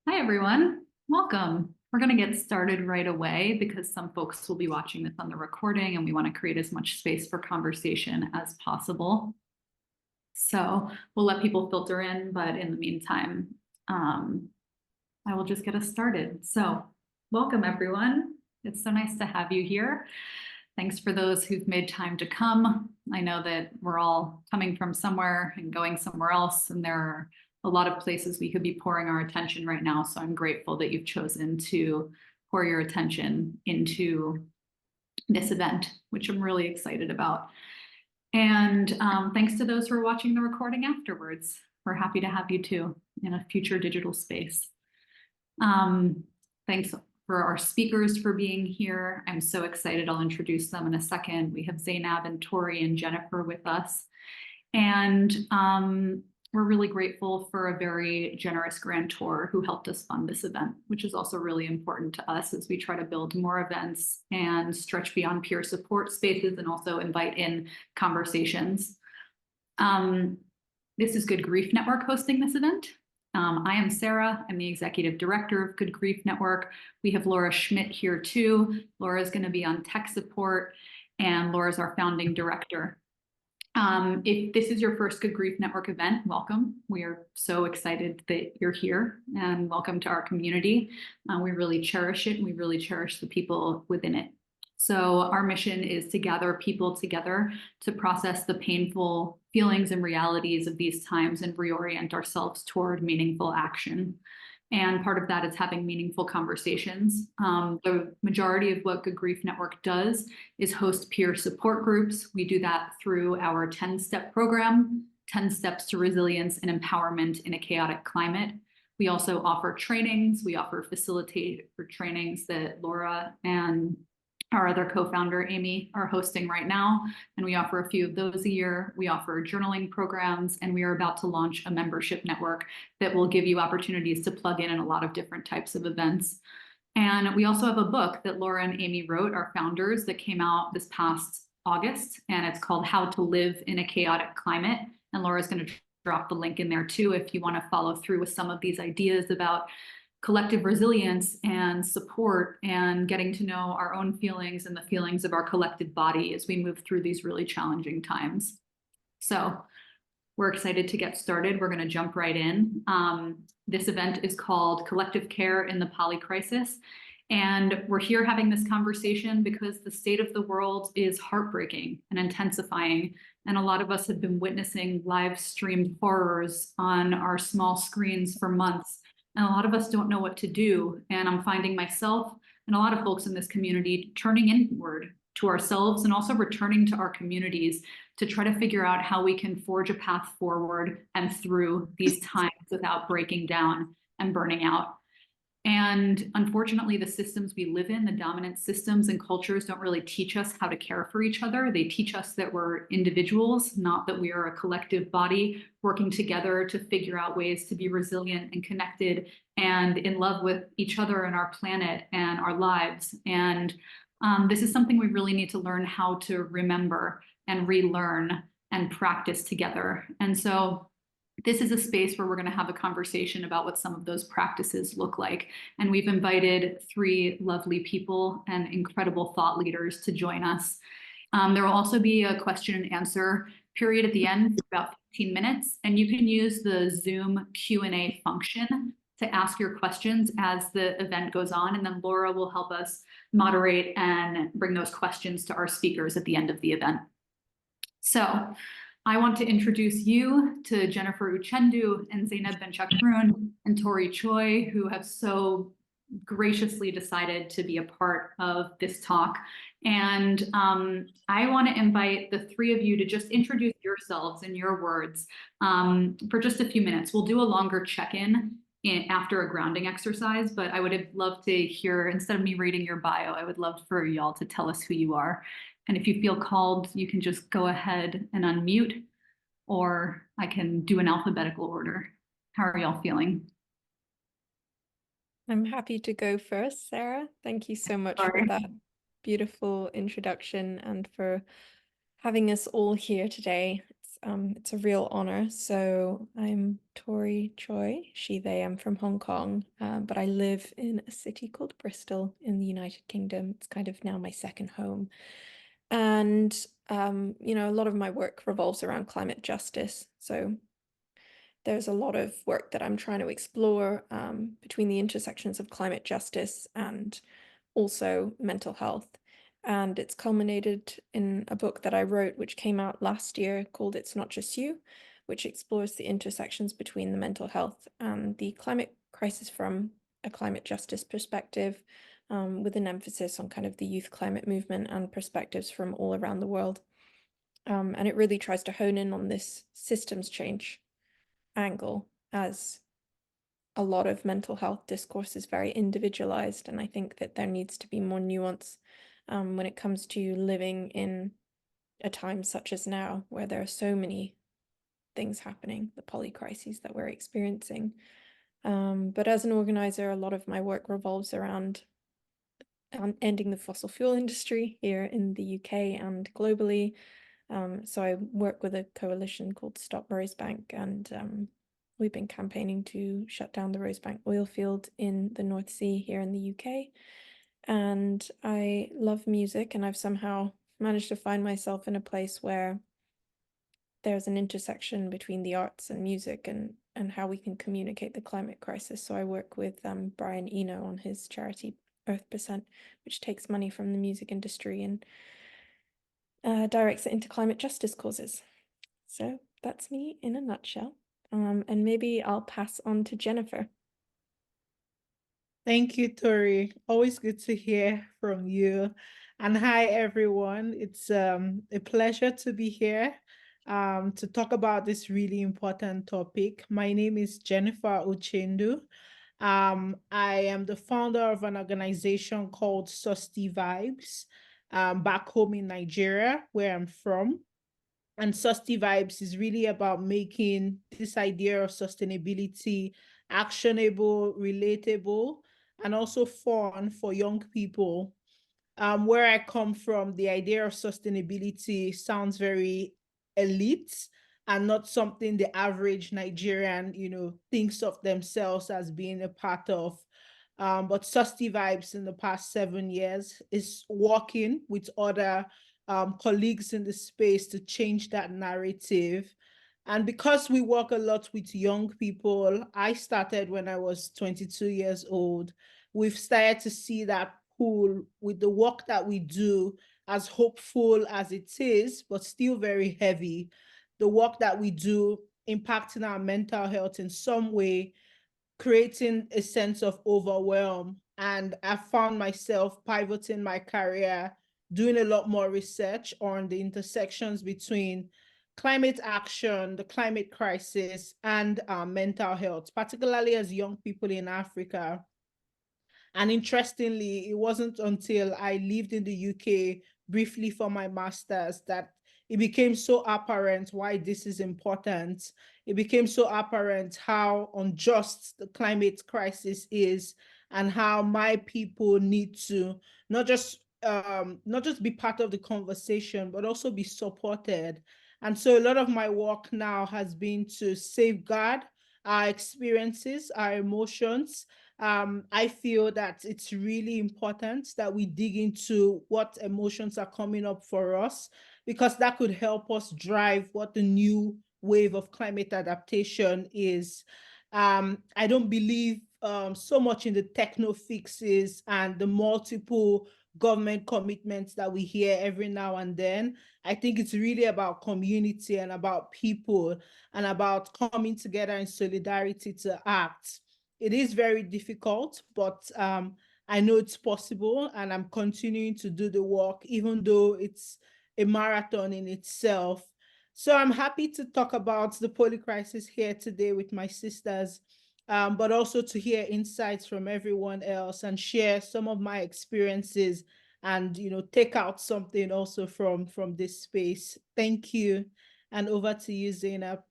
Hi, everyone. Welcome. We're going to get started right away because some folks will be watching this on the recording and we want to create as much space for conversation as possible. So we'll let people filter in, but in the meantime, I will just get us started. So welcome, everyone. It's so nice to have you here. Thanks for those who've made time to come. I know that we're all coming from somewhere and going somewhere else, and there are a lot of places we could be pouring our attention right now. So I'm grateful that you've chosen to pour your attention into this event, which I'm really excited about. And thanks to those who are watching the recording afterwards. We're happy to have you too in a future digital space. Thanks for our speakers for being here. I'm so excited. I'll introduce them in a second. We have Zeinab and Tori and Jennifer with us. And we're really grateful for a very generous grantor who helped us fund this event, which is also really important to us as we try to build more events and stretch beyond peer support spaces and also invite in conversations. This is Good Grief Network hosting this event. I am Sarah. I'm the executive director of Good Grief Network. We have Laura Schmidt here too. Laura is going to be on tech support, and Laura is our founding director. If this is your first Good Grief Network event, welcome. We are so excited that you're here, and welcome to our community. We really cherish it, and we really cherish the people within it. So our mission is to gather people together to process the painful feelings and realities of these times and reorient ourselves toward meaningful action. And part of that is having meaningful conversations. The majority of what Good Grief Network does is host peer support groups. We do that through our 10-step program, 10 Steps to Resilience and Empowerment in a Chaotic Climate. We also offer trainings. We offer facilitator trainings that Laura and our other co-founder, Amy, are hosting right now, and we offer a few of those a year. We offer journaling programs, and we are about to launch a membership network that will give you opportunities to plug in a lot of different types of events. And we also have a book that Laura and Amy wrote, our founders, that came out this past August, and it's called How to Live in a Chaotic Climate. And Laura's going to drop the link in there too if you want to follow through with some of these ideas about collective resilience and support and getting to know our own feelings and the feelings of our collective body as we move through these really challenging times. So we're excited to get started. We're going to jump right in. This event is called Collective Care in the Polycrisis. And we're here having this conversation because the state of the world is heartbreaking and intensifying. And a lot of us have been witnessing live streamed horrors on our small screens for months. And a lot of us don't know what to do. And I'm finding myself and a lot of folks in this community turning inward to ourselves and also returning to our communities to try to figure out how we can forge a path forward and through these times without breaking down and burning out. And unfortunately, the systems we live in, the dominant systems and cultures, don't really teach us how to care for each other. They teach us that we're individuals, not that we are a collective body working together to figure out ways to be resilient and connected and in love with each other and our planet and our lives. And this is something we really need to learn how to remember and relearn and practice together. And so this is a space where we're going to have a conversation about what some of those practices look like. And we've invited 3 lovely people and incredible thought leaders to join us. There will also be a question and answer period at the end for about 15 minutes. And you can use the Zoom Q&A function to ask your questions as the event goes on. And then Laura will help us moderate and bring those questions to our speakers at the end of the event. So I want to introduce you to Jennifer Uchendu and Zeinab Benchakroun and Tori Tsui, who have so graciously decided to be a part of this talk. And I want to invite the 3 of you to just introduce yourselves in your words for just a few minutes. We'll do a longer check-in after a grounding exercise, but I would love to hear, instead of me reading your bio, I would love for y'all to tell us who you are. And if you feel called, you can just go ahead and unmute, or I can do an alphabetical order. How are y'all feeling? I'm happy to go first, Sarah. Thank you so much for that beautiful introduction and for having us all here today. It's It's a real honor. So I'm Tori Tsui, she, they. I'm from Hong Kong, but I live in a city called Bristol in the United Kingdom. It's kind of now my second home. And, a lot of my work revolves around climate justice. So there's a lot of work that I'm trying to explore between the intersections of climate justice and also mental health. And it's culminated in a book that I wrote, which came out last year called It's Not Just You, which explores the intersections between the mental health and the climate crisis from a climate justice perspective, with an emphasis on kind of the youth climate movement and perspectives from all around the world. And it really tries to hone in on this systems change angle, as a lot of mental health discourse is very individualized, and I think that there needs to be more nuance when it comes to living in a time such as now, where there are so many things happening, the polycrises that we're experiencing. But as an organizer, a lot of my work revolves around ending the fossil fuel industry here in the UK and globally. So I work with a coalition called Stop Rosebank, and we've been campaigning to shut down the Rosebank oil field in the North Sea here in the UK. And I love music, and I've somehow managed to find myself in a place where there's an intersection between the arts and music and how we can communicate the climate crisis. So I work with Brian Eno on his charity Earth%, which takes money from the music industry and directs it into climate justice causes. So that's me in a nutshell. And maybe I'll pass on to Jennifer. Thank you, Tori. Always good to hear from you. And hi, everyone. It's a pleasure to be here to talk about this really important topic. My name is Jennifer Uchendu. I am the founder of an organization called SustyVibes back home in Nigeria, where I'm from. And SustyVibes is really about making this idea of sustainability actionable, relatable, and also fun for young people. Where I come from, the idea of sustainability sounds very elite and not something the average Nigerian, thinks of themselves as being a part of. But SustyVibes in the past 7 years is working with other colleagues in the space to change that narrative. And because we work a lot with young people, I started when I was 22 years old. We've started to see that pool with the work that we do, as hopeful as it is, but still very heavy. The work that we do impacting our mental health in some way, creating a sense of overwhelm. And I found myself pivoting my career, doing a lot more research on the intersections between climate action, the climate crisis, and mental health, particularly as young people in Africa. And interestingly, it wasn't until I lived in the UK briefly for my master's that it became so apparent why this is important. It became so apparent how unjust the climate crisis is and how my people need to not just be part of the conversation, but also be supported. And so a lot of my work now has been to safeguard our experiences, our emotions. I feel that it's really important that we dig into what emotions are coming up for us, because that could help us drive what the new wave of climate adaptation is. I don't believe so much in the techno fixes and the multiple government commitments that we hear every now and then. I think it's really about community and about people and about coming together in solidarity to act. It is very difficult, but I know it's possible, and I'm continuing to do the work, even though it's a marathon in itself. So I'm happy to talk about the polycrisis here today with my sisters, but also to hear insights from everyone else and share some of my experiences and take out something also from this space. Thank you, and over to you, Zeinab.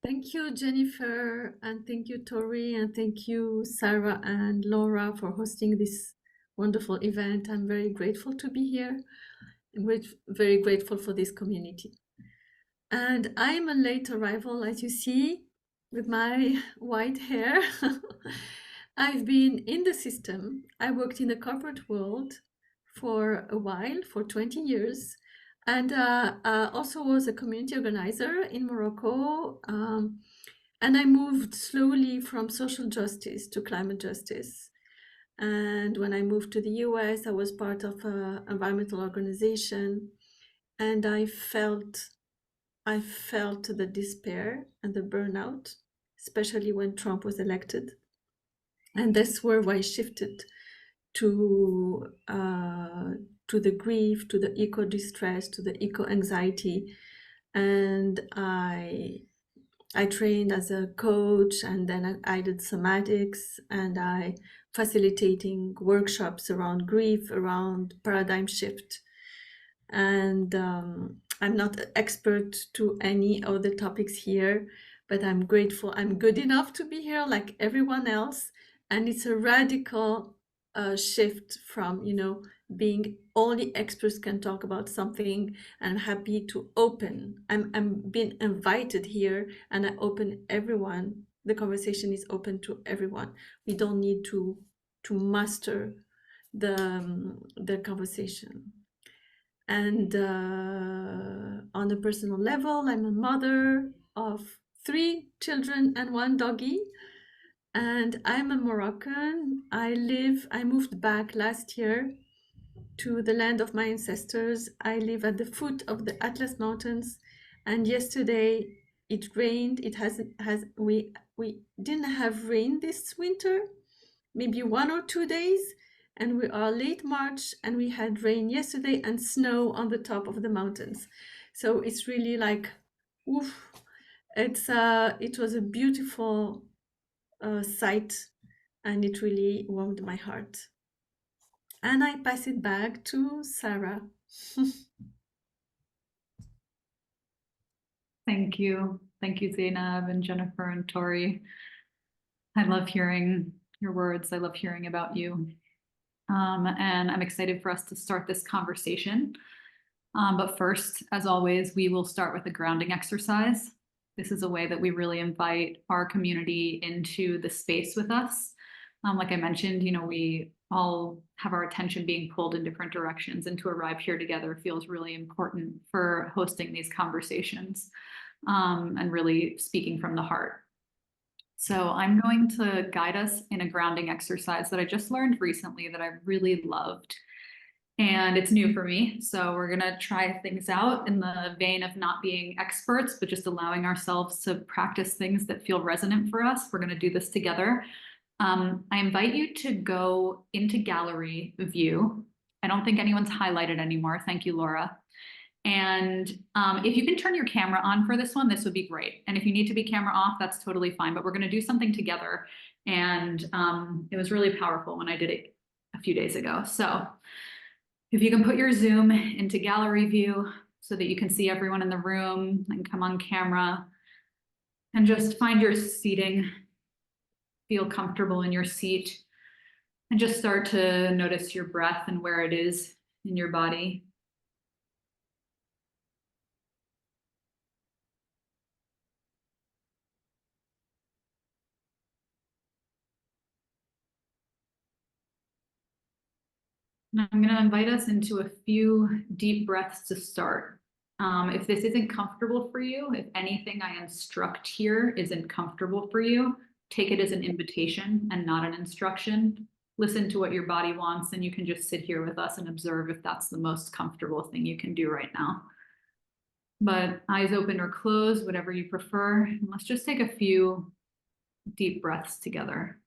Thank you, Jennifer, and thank you, Tori, and thank you, Sarah and Laura, for hosting this wonderful event. I'm very grateful to be here. I'm very grateful for this community. And I'm a late arrival, as you see, with my white hair. I've been in the system. I worked in the corporate world for a while, for 20 years, and also was a community organizer in Morocco. And I moved slowly from social justice to climate justice. And when I moved to the US, I was part of an environmental organization, and I felt the despair and the burnout, especially when Trump was elected. And that's where I shifted to the grief, to the eco distress, to the eco anxiety, and I trained as a coach, and then I did somatics, and I facilitating workshops around grief, around paradigm shift. And I'm not an expert to any of the topics here, but I'm grateful. I'm good enough to be here like everyone else. And it's a radical shift from, being only experts can talk about something. I'm happy to open. I'm being invited here, and I open everyone. The conversation is open to everyone. We don't need to master the conversation. And on a personal level, I'm a mother of 3 children and 1 doggy. And I'm a Moroccan. I moved back last year to the land of my ancestors. I live at the foot of the Atlas Mountains. And yesterday it rained. We didn't have rain this winter, maybe 1 or 2 days. And we are late March, and we had rain yesterday and snow on the top of the mountains. So it's really like, oof. It was a beautiful sight, and it really warmed my heart. And I pass it back to Sarah. Thank you. Thank you, Zeinab and Jennifer and Tori. I love hearing your words. I love hearing about you. And I'm excited for us to start this conversation. But first, as always, we will start with a grounding exercise. This is a way that we really invite our community into the space with us. Like I mentioned, we all have our attention being pulled in different directions, and to arrive here together feels really important for hosting these conversations and really speaking from the heart. So I'm going to guide us in a grounding exercise that I just learned recently that I really loved. And it's new for me. So we're going to try things out in the vein of not being experts, but just allowing ourselves to practice things that feel resonant for us. We're going to do this together. I invite you to go into gallery view. I don't think anyone's highlighted anymore. Thank you, Laura. And if you can turn your camera on for this one, this would be great. And if you need to be camera off, that's totally fine. But we're going to do something together. And it was really powerful when I did it a few days ago. So if you can put your Zoom into gallery view so that you can see everyone in the room and come on camera, and just find your seating, feel comfortable in your seat, and just start to notice your breath and where it is in your body. And I'm going to invite us into a few deep breaths to start. If this isn't comfortable for you, if anything I instruct here isn't comfortable for you, take it as an invitation and not an instruction. Listen to what your body wants, and you can just sit here with us and observe if that's the most comfortable thing you can do right now. But eyes open or closed, whatever you prefer. And let's just take a few deep breaths together.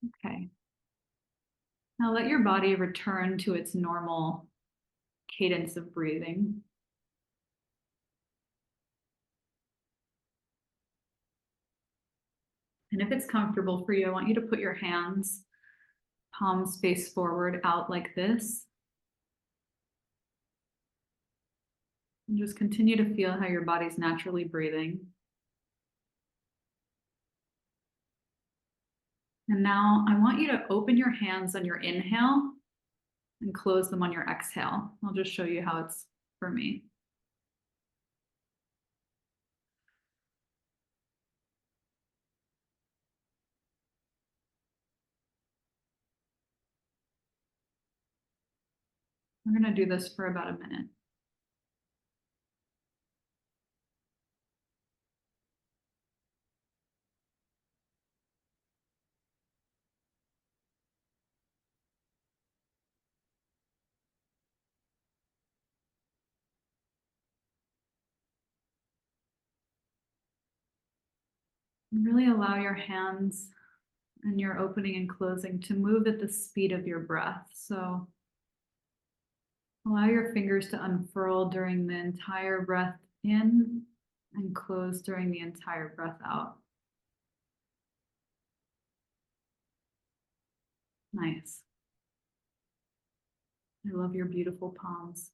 Okay. Now let your body return to its normal cadence of breathing. And if it's comfortable for you, I want you to put your hands, palms face forward, out like this. And just continue to feel how your body's naturally breathing. And now I want you to open your hands on your inhale and close them on your exhale. I'll just show you how it's for me. We're going to do this for about a minute. And really allow your hands and your opening and closing to move at the speed of your breath. So allow your fingers to unfurl during the entire breath in and close during the entire breath out. Nice. I love your beautiful palms.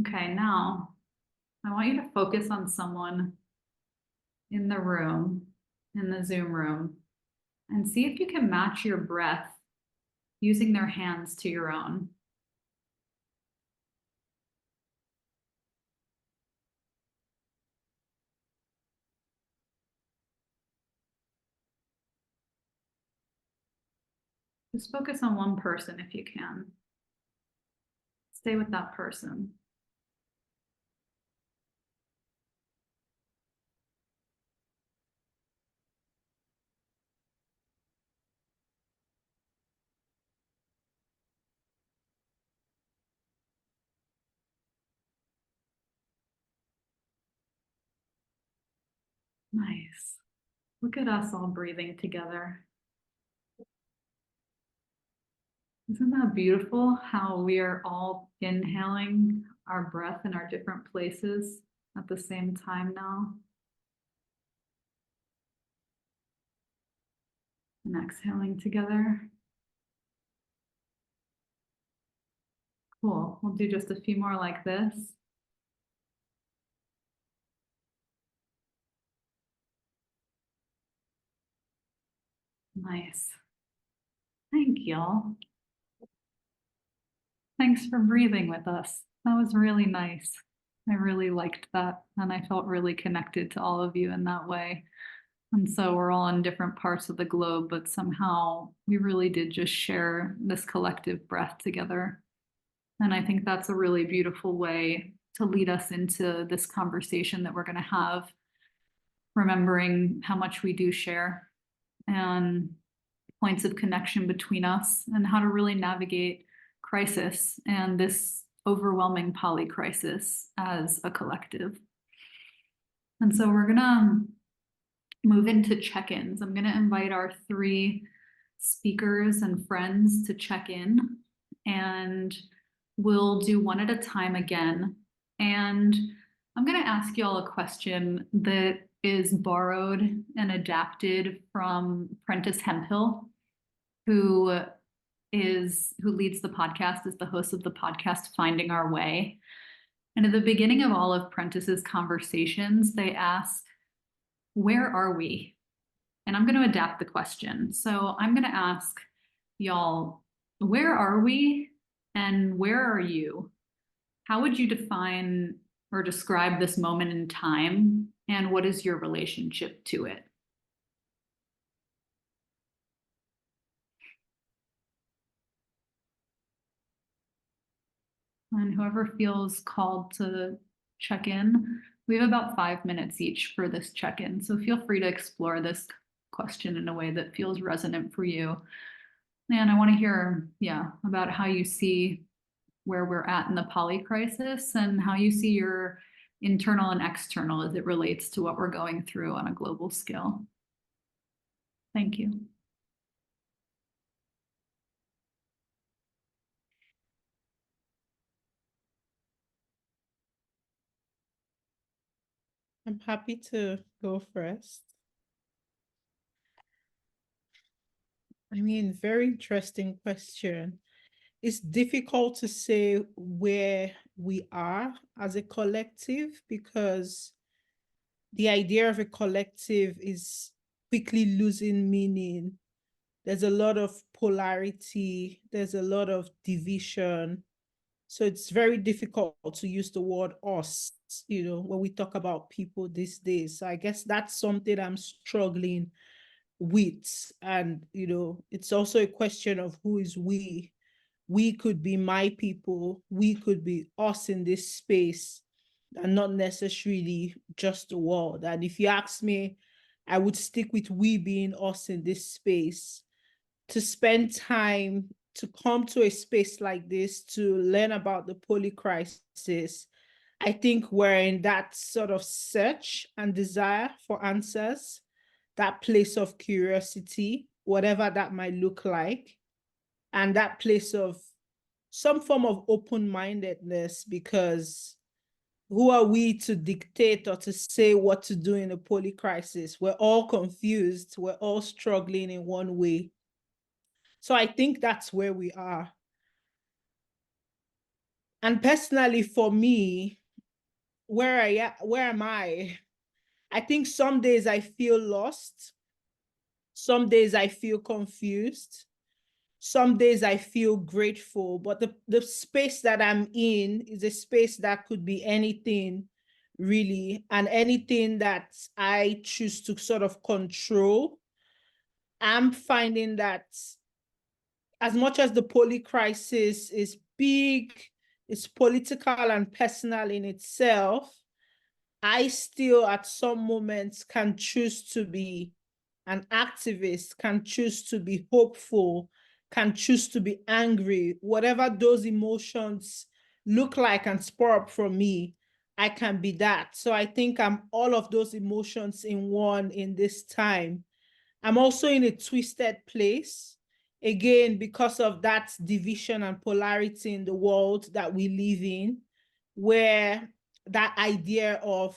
Okay, now I want you to focus on someone in the room, in the Zoom room, and see if you can match your breath using their hands to your own. Just focus on one person if you can. Stay with that person. Nice. Look at us all breathing together. Isn't that beautiful how we are all inhaling our breath in our different places at the same time now? And exhaling together. Cool. We'll do just a few more like this. Nice. Thank y'all. Thanks for breathing with us. That was really nice. I really liked that, and I felt really connected to all of you in that way. And so we're all in different parts of the globe, but somehow we really did just share this collective breath together. And I think that's a really beautiful way to lead us into this conversation that we're going to have, remembering how much we do share and points of connection between us and how to really navigate crisis and this overwhelming polycrisis as a collective. And so we're going to move into check-ins. I'm going to invite our three speakers and friends to check in, and we'll do one at a time again. And I'm going to ask y'all a question that is borrowed and adapted from Prentice Hemphill, who leads the podcast, is the host of the podcast Finding Our Way. And at the beginning of all of Prentice's conversations, they ask, where are we? And I'm going to adapt the question. So I'm going to ask y'all, where are we and where are you? How would you define or describe this moment in time, and what is your relationship to it? And whoever feels called to check in, we have about 5 minutes each for this check-in. So feel free to explore this question in a way that feels resonant for you. And I want to hear, about how you see where we're at in the polycrisis and how you see your internal and external as it relates to what we're going through on a global scale. Thank you. I'm happy to go first. I mean, very interesting question. It's difficult to say where we are as a collective because the idea of a collective is quickly losing meaning. There's a lot of polarity, there's a lot of division. So it's very difficult to use the word us, when we talk about people these days. So I guess that's something I'm struggling with. And, it's also a question of who is we. We could be my people, we could be us in this space, and not necessarily just the world. And if you ask me, I would stick with we being us in this space, to spend time, to come to a space like this, to learn about the Polycrisis. I think we're in that sort of search and desire for answers, that place of curiosity, whatever that might look like, and that place of some form of open-mindedness, because who are we to dictate or to say what to do in a Polycrisis? We're all confused. We're all struggling in one way. So I think that's where we are. And personally, for me, where am I? I think some days I feel lost. Some days I feel confused. Some days I feel grateful. But the space that I'm in is a space that could be anything, really, and anything that I choose to sort of control. I'm finding that as much as the Polycrisis is big, it's political and personal in itself, I still at some moments can choose to be an activist, can choose to be hopeful, can choose to be angry. Whatever those emotions look like and spur up from me, I can be that. So I think I'm all of those emotions in one in this time. I'm also in a twisted place, again, because of that division and polarity in the world that we live in, where that idea of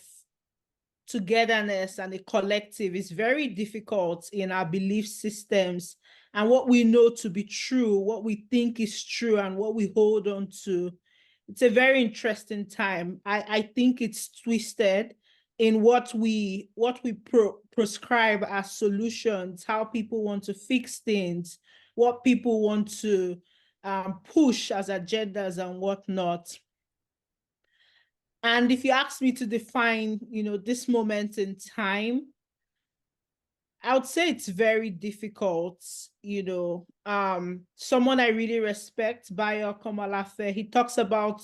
togetherness and a collective is very difficult in our belief systems, and what we know to be true, what we think is true, and what we hold on to. It's a very interesting time. I think it's twisted in what we prescribe as solutions, how people want to fix things, what people want to push as agendas and whatnot. And if you ask me to define, this moment in time, I would say it's very difficult. Someone I really respect, Bayo Komalafe, he talks about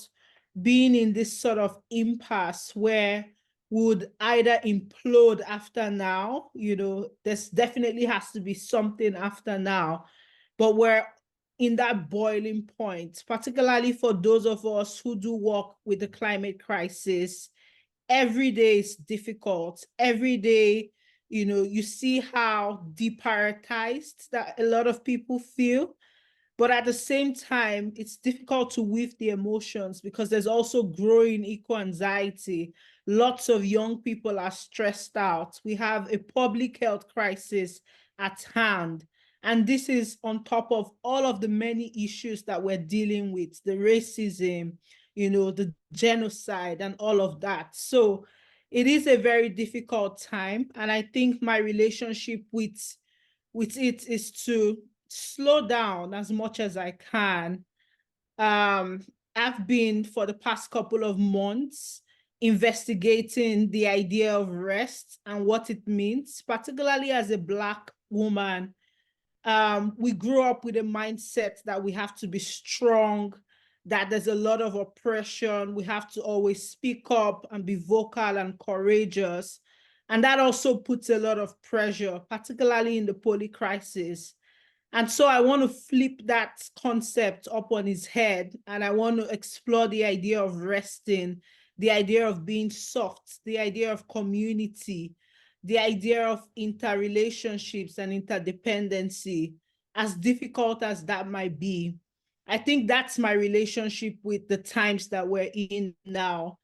being in this sort of impasse where would either implode after now, there's definitely has to be something after now, but we're in that boiling point, particularly for those of us who do work with the climate crisis. Every day is difficult. Every day, you see how deprioritized that a lot of people feel. But at the same time, it's difficult to weave the emotions because there's also growing eco-anxiety. Lots of young people are stressed out. We have a public health crisis at hand. And this is on top of all of the many issues that we're dealing with, the racism, the genocide and all of that. So it is a very difficult time. And I think my relationship with it is to slow down as much as I can. I've been, for the past couple of months, investigating the idea of rest and what it means, particularly as a Black woman. We grew up with a mindset that we have to be strong, that there's a lot of oppression. We have to always speak up and be vocal and courageous. And that also puts a lot of pressure, particularly in the Polycrisis. And so I want to flip that concept up on its head, and I want to explore the idea of resting the idea of being soft, the idea of community, the idea of interrelationships and interdependency, as difficult as that might be. I think that's my relationship with the times that we're in now,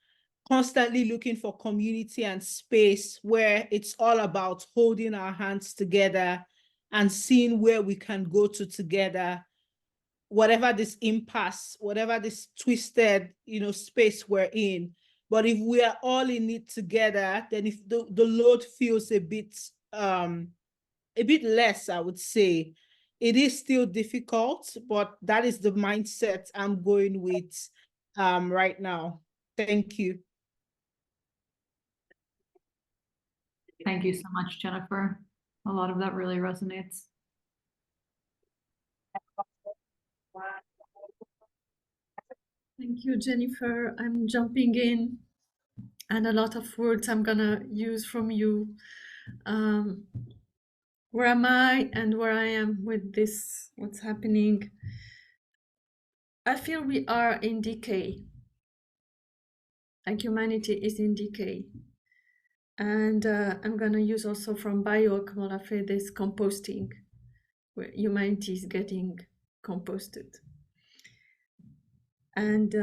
constantly looking for community and space where it's all about holding our hands together and seeing where we can go to together, whatever this impasse, whatever this twisted, space we're in. But if we are all in it together, then if the load feels a bit less, I would say. It is still difficult, but that is the mindset I'm going with right now. Thank you. Thank you so much, Jennifer. A lot of that really resonates. Thank you, Jennifer. I'm jumping in, and a lot of words I'm gonna use from you. Where am I and where I am with this, what's happening? I feel we are in decay. Like humanity is in decay. And I'm gonna use also from Bio Kamolafe this composting, where humanity is getting composted. And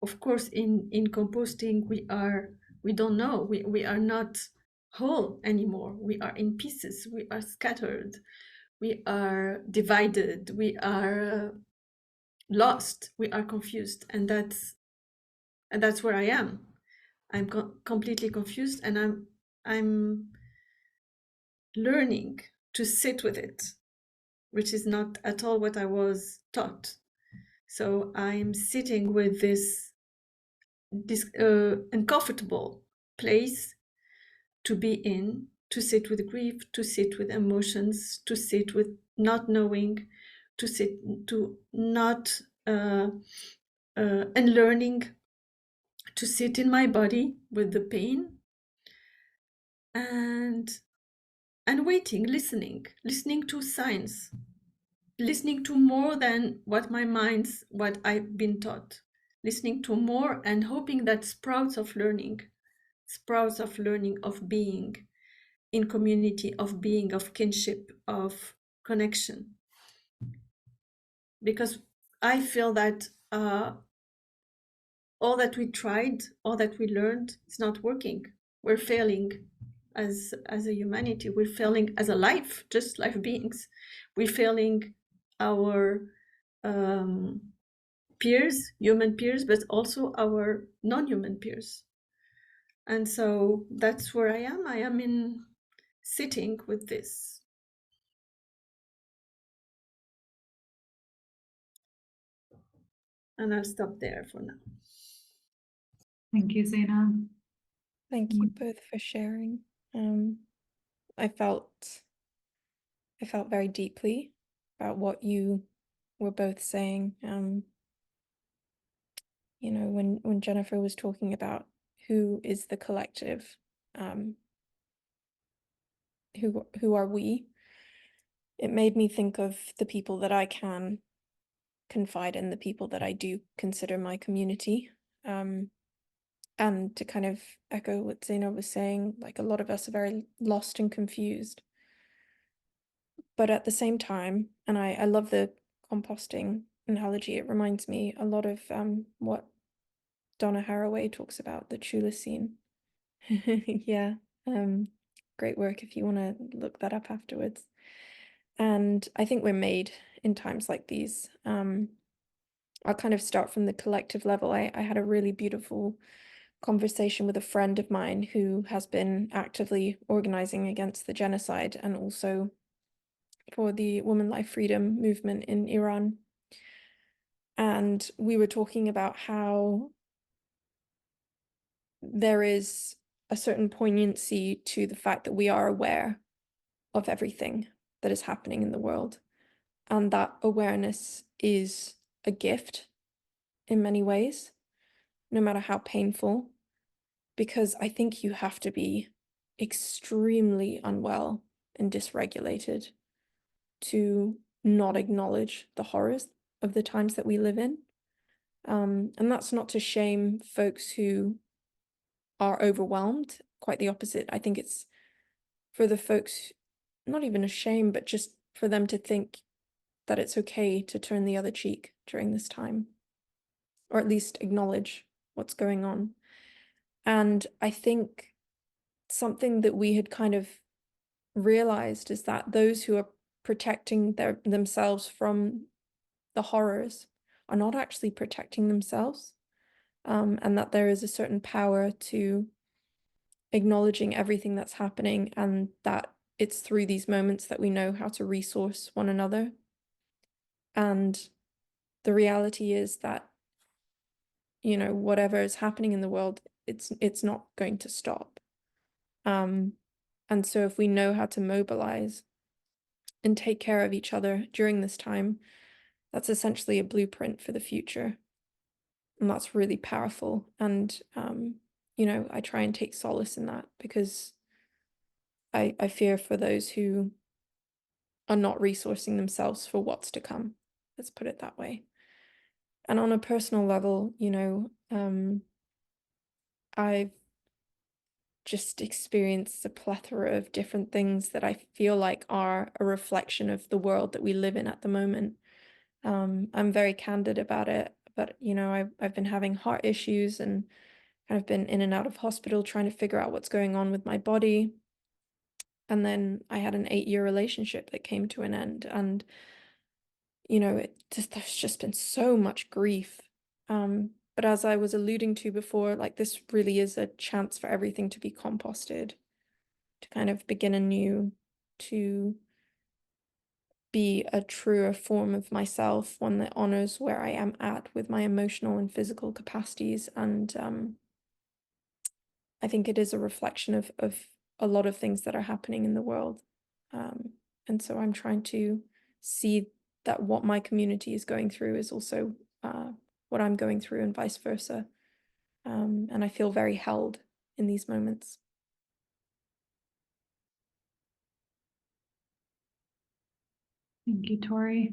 of course, in composting, we don't know, we are not whole anymore. We are in pieces, we are scattered, we are divided, we are lost, we are confused. And that's where I am. I'm completely confused, and I'm learning to sit with it, which is not at all what I was taught. So I'm sitting with this uncomfortable place to be in, to sit with grief, to sit with emotions, to sit with not knowing, to sit to not and learning to sit in my body with the pain and waiting, listening to signs, listening to more than what I've been taught, listening to more and hoping that sprouts of learning of being in community, of being, of kinship, of connection. Because I feel that all that we tried, all that we learned is not working. We're failing as a humanity. We're failing as a life, just life beings. We're failing our peers, human peers, but also our non-human peers. And so that's where I am. I am in sitting with this. And I'll stop there for now. Thank you, Zeinab. Thank you both for sharing. I felt very deeply about what you were both saying. When Jennifer was talking about who is the collective, who are we, it made me think of the people that I can confide in, the people that I do consider my community. And to kind of echo what Zeinab was saying, like a lot of us are very lost and confused. But at the same time, and I love the composting analogy, it reminds me a lot of what Donna Haraway talks about, the Chula scene. Yeah, great work if you want to look that up afterwards. And I think we're made in times like these. I'll kind of start from the collective level. I had a really beautiful conversation with a friend of mine who has been actively organizing against the genocide and also for the Women Life Freedom movement in Iran. And we were talking about how there is a certain poignancy to the fact that we are aware of everything that is happening in the world. And that awareness is a gift in many ways, no matter how painful, because I think you have to be extremely unwell and dysregulated to not acknowledge the horrors of the times that we live in. And that's not to shame folks who are overwhelmed. Quite the opposite. I think it's for the folks, not even a shame, but just for them to think that it's okay to turn the other cheek during this time, or at least acknowledge what's going on. And I think something that we had kind of realized is that those who are protecting themselves from the horrors are not actually protecting themselves, and that there is a certain power to acknowledging everything that's happening, and that it's through these moments that we know how to resource one another. And the reality is that, you know, whatever is happening in the world, it's not going to stop. And so if we know how to mobilize and take care of each other during this time, that's essentially a blueprint for the future. And that's really powerful. And, you know, I try and take solace in that, because I fear for those who are not resourcing themselves for what's to come. Let's put it that way. And on a personal level, you know, I've just experienced a plethora of different things that I feel like are a reflection of the world that we live in at the moment. I'm very candid about it, but, you know, I've been having heart issues and kind of been in and out of hospital trying to figure out what's going on with my body. And then I had an 8-year relationship that came to an end, and, you know, there's just been so much grief. But as I was alluding to before, like, this really is a chance for everything to be composted, to kind of begin anew, to be a truer form of myself, one that honors where I am at with my emotional and physical capacities. And I think it is a reflection of a lot of things that are happening in the world. And so I'm trying to see that what my community is going through is also what I'm going through, and vice versa. And I feel very held in these moments. Thank you, Tori.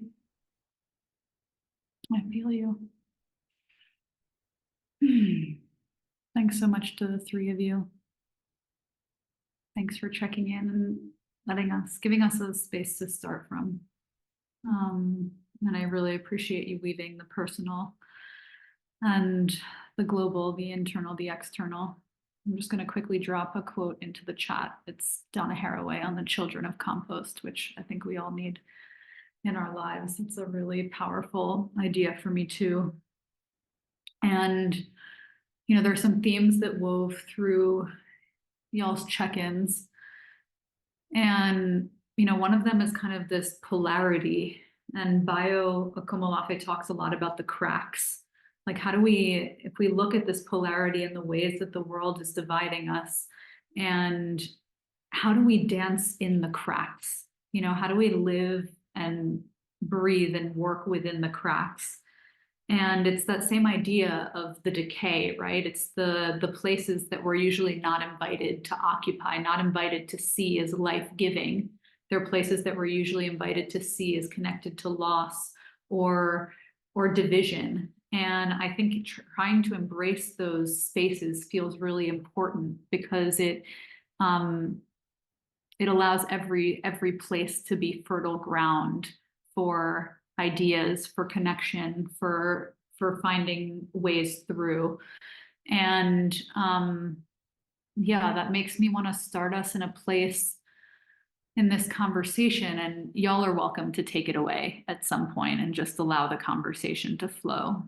I feel you. Thanks so much to the three of you. Thanks for checking in and giving us a space to start from. And I really appreciate you weaving the personal and the global, the internal, the external. I'm just going to quickly drop a quote into the chat. It's Donna Haraway on the children of compost, which I think we all need in our lives. It's a really powerful idea for me too. And, you know, there's some themes that wove through y'all's check-ins. And, you know, one of them is kind of this polarity. And Bayo Akomolafe talks a lot about the cracks. Like, how do we, if we look at this polarity and the ways that the world is dividing us, and how do we dance in the cracks? You know, how do we live and breathe and work within the cracks? And it's that same idea of the decay, right? It's the places that we're usually not invited to occupy, not invited to see as life-giving. They're places that we're usually invited to see as connected to loss or division. And I think trying to embrace those spaces feels really important, because it allows every place to be fertile ground for ideas, for connection, for finding ways through. And yeah, that makes me want to start us in a place in this conversation, and y'all are welcome to take it away at some point and just allow the conversation to flow.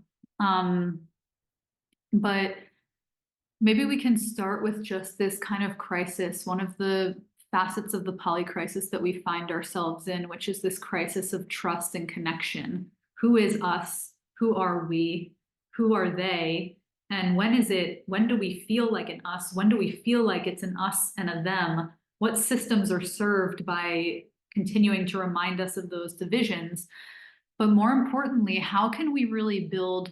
But maybe we can start with just this kind of crisis, one of the facets of the polycrisis that we find ourselves in, which is this crisis of trust and connection. Who is us? Who are we? Who are they? And when do we feel like an us? When do we feel like it's an us and a them? What systems are served by continuing to remind us of those divisions? But more importantly, how can we really build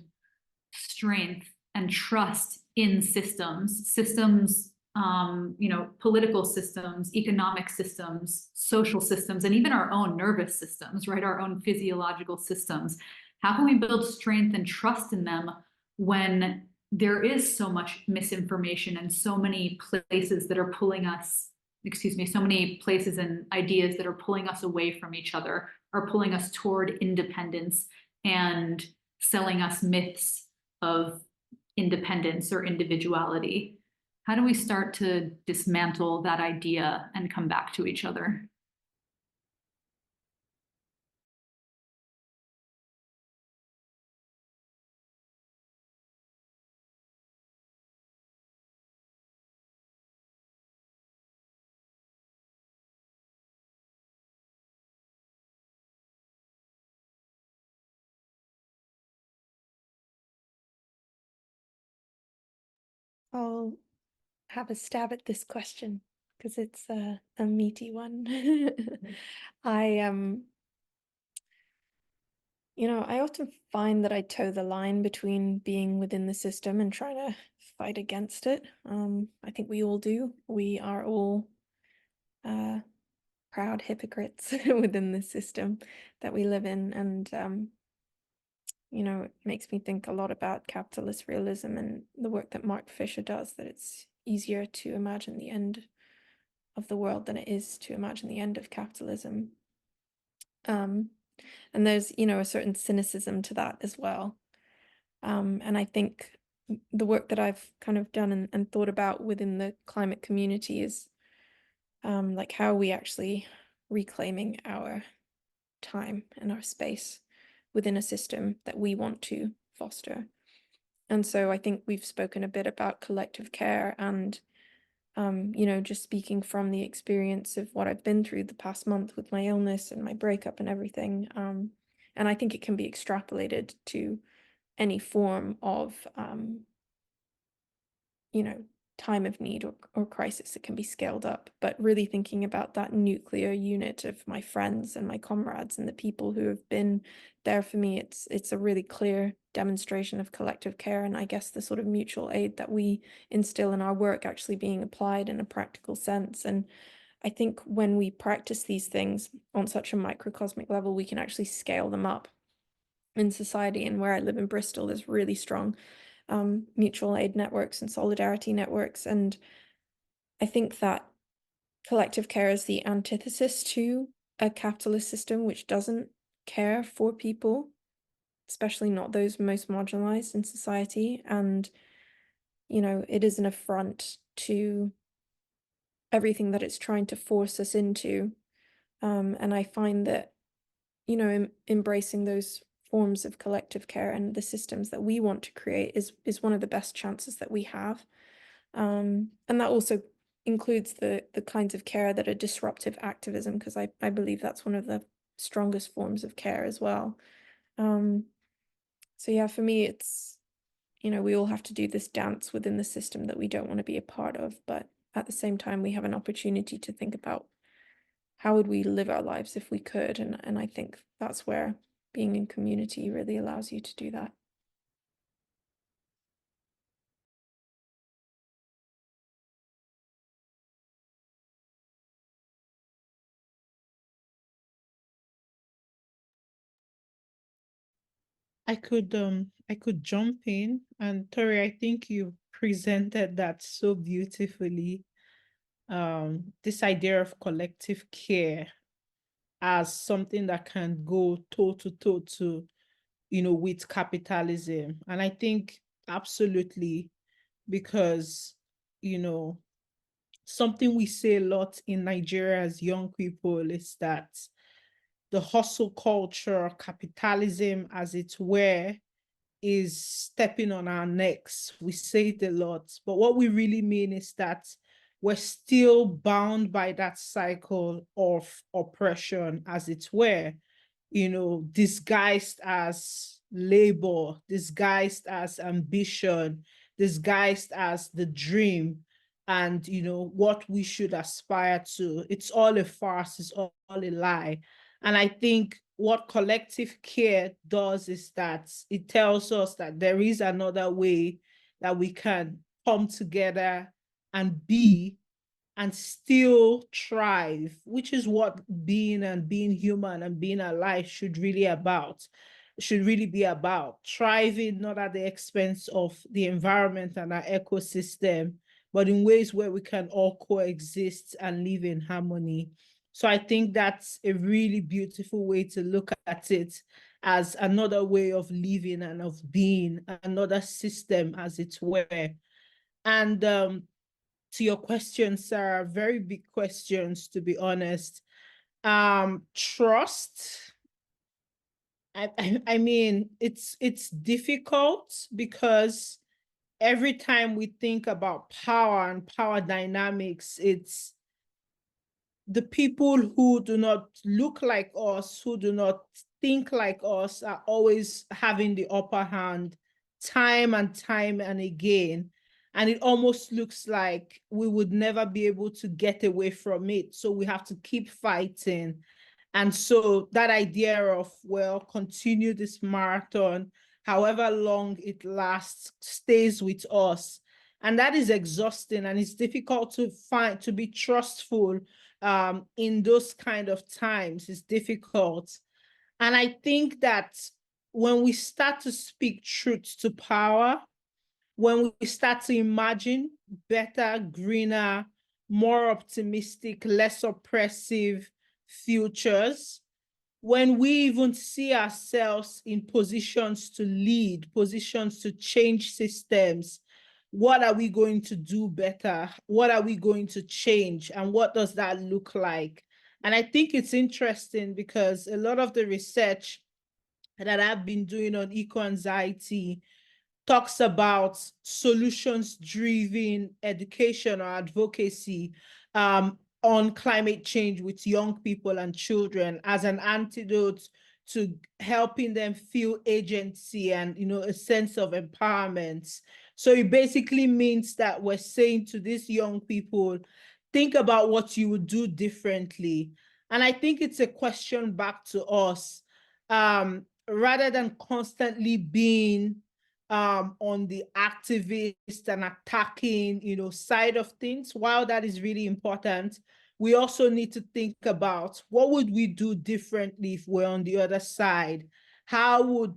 strength and trust in systems, you know, political systems, economic systems, social systems, and even our own nervous systems, right? Our own physiological systems. How can we build strength and trust in them when there is so much misinformation and so many places that are pulling us, so many places and ideas that are pulling us away from each other, are pulling us toward independence and selling us myths of independence or individuality? How do we start to dismantle that idea and come back to each other? I'll have a stab at this question because it's a meaty one. I often find that I toe the line between being within the system and trying to fight against it. I think we all do. We are all proud hypocrites within the system that we live in, and it makes me think a lot about capitalist realism and the work that Mark Fisher does, that it's easier to imagine the end of the world than it is to imagine the end of capitalism. And there's, a certain cynicism to that as well. And I think the work that I've kind of done and thought about within the climate community is like, how are we actually reclaiming our time and our space within a system that we want to foster. And so I think we've spoken a bit about collective care and, just speaking from the experience of what I've been through the past month with my illness and my breakup and everything. And I think it can be extrapolated to any form of, time of need or crisis that can be scaled up. But really thinking about that nuclear unit of my friends and my comrades and the people who have been there for me, it's a really clear demonstration of collective care, and I guess the sort of mutual aid that we instill in our work actually being applied in a practical sense. And I think when we practice these things on such a microcosmic level, we can actually scale them up in society. And where I live in Bristol, there's really strong mutual aid networks and solidarity networks. And I think that collective care is the antithesis to a capitalist system which doesn't care for people, especially not those most marginalized in society. And, it is an affront to everything that it's trying to force us into. And I find that, embracing those forms of collective care and the systems that we want to create is one of the best chances that we have. And that also includes the kinds of care that are disruptive activism, because I believe that's one of the strongest forms of care as well. So yeah, for me, it's, we all have to do this dance within the system that we don't want to be a part of, but at the same time, we have an opportunity to think about how would we live our lives if we could, and I think that's where being in community really allows you to do that. I could jump in, and Tori, I think you presented that so beautifully. This idea of collective care as something that can go toe to toe to, with capitalism. And I think absolutely, because, something we say a lot in Nigeria as young people is that the hustle culture, capitalism as it were, is stepping on our necks. We say it a lot, but what we really mean is that we're still bound by that cycle of oppression, as it were, disguised as labor, disguised as ambition, disguised as the dream, and what we should aspire to. It's all a farce, it's all a lie. And I think what collective care does is that it tells us that there is another way that we can come together and be and still thrive, which is what being human and being alive should really about. should really be about, thriving not at the expense of the environment and our ecosystem, but in ways where we can all coexist and live in harmony. So I think that's a really beautiful way to look at it, as another way of living and of being, another system, as it were. And to your question, Sarah, very big questions, to be honest. Trust. I mean, it's difficult because every time we think about power and power dynamics, it's the people who do not look like us, who do not think like us, are always having the upper hand time and time and again. And it almost looks like we would never be able to get away from it. So we have to keep fighting. And so that idea of, well, continue this marathon, however long it lasts, stays with us. And that is exhausting, and it's difficult to be trustful in those kind of times. It's difficult. And I think that when we start to speak truth to power, when we start to imagine better, greener, more optimistic, less oppressive futures, when we even see ourselves in positions to lead, positions to change systems, what are we going to do better? What are we going to change? And what does that look like? And I think it's interesting because a lot of the research that I've been doing on eco-anxiety talks about solutions-driven education or advocacy on climate change with young people and children as an antidote to helping them feel agency and, a sense of empowerment. So it basically means that we're saying to these young people, think about what you would do differently. And I think it's a question back to us, rather than constantly being on the activist and attacking, side of things. While that is really important, we also need to think about what would we do differently if we're on the other side? How would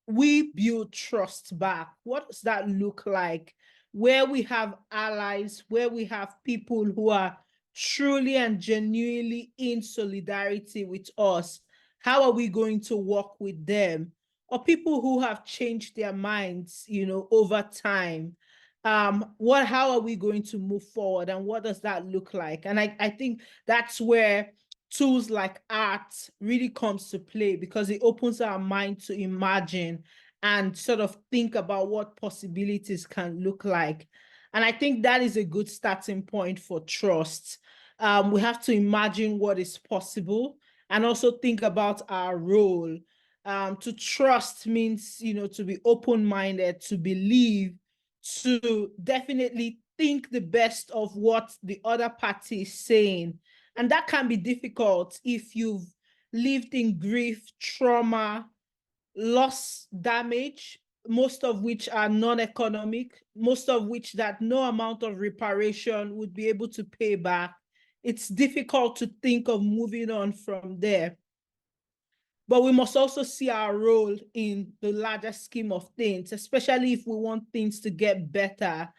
we build trust back? What does that look like? Where we have allies, where we have people who are truly and genuinely in solidarity with us, how are we going to work with them? Or people who have changed their minds, over time. How are we going to move forward, and what does that look like? And I think that's where tools like art really comes to play, because it opens our mind to imagine and sort of think about what possibilities can look like. And I think that is a good starting point for trust. We have to imagine what is possible and also think about our role. To trust means, to be open-minded, to believe, to definitely think the best of what the other party is saying. And that can be difficult if you've lived in grief, trauma, loss, damage, most of which are non-economic, most of which that no amount of reparation would be able to pay back. It's difficult to think of moving on from there. But we must also see our role in the larger scheme of things, especially if we want things to get better.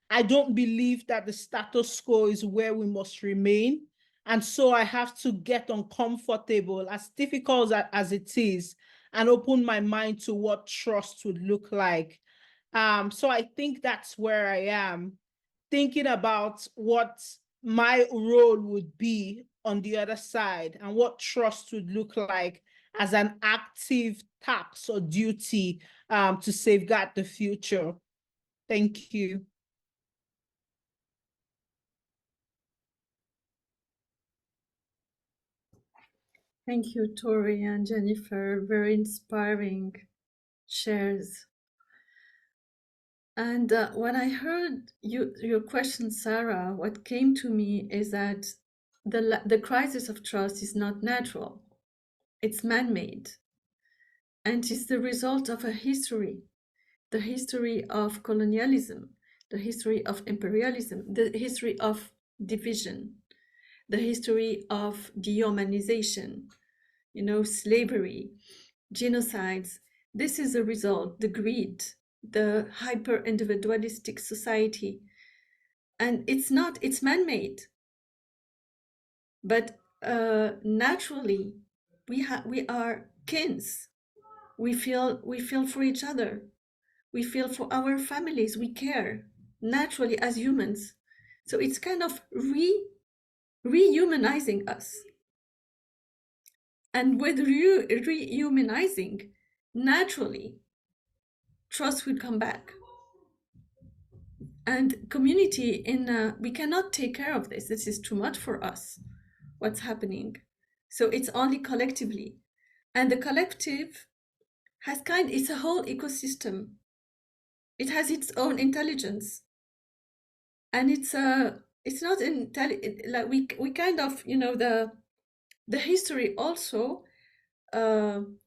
I don't believe that the status quo is where we must remain. And so I have to get uncomfortable, as difficult as it is, and open my mind to what trust would look like. So I think that's where I am, thinking about what my role would be on the other side and what trust would look like as an active task or duty to safeguard the future. Thank you. Thank you, Tori and Jennifer. Very inspiring shares. And when I heard your question, Sarah, what came to me is that the crisis of trust is not natural. It's man-made. And it's the result of a history, the history of colonialism, the history of imperialism, the history of division, the history of dehumanization, slavery, genocides. This is a result, the greed, the hyper-individualistic society. And it's not, it's man-made. But naturally, we are kins. We feel for each other. We feel for our families. We care naturally as humans. So it's kind of rehumanizing us. And with rehumanizing, naturally, trust will come back. And community we cannot take care of this. This is too much for us, what's happening. So it's only collectively. And the collective it's a whole ecosystem. It has its own intelligence. And it's not like we kind of, the history also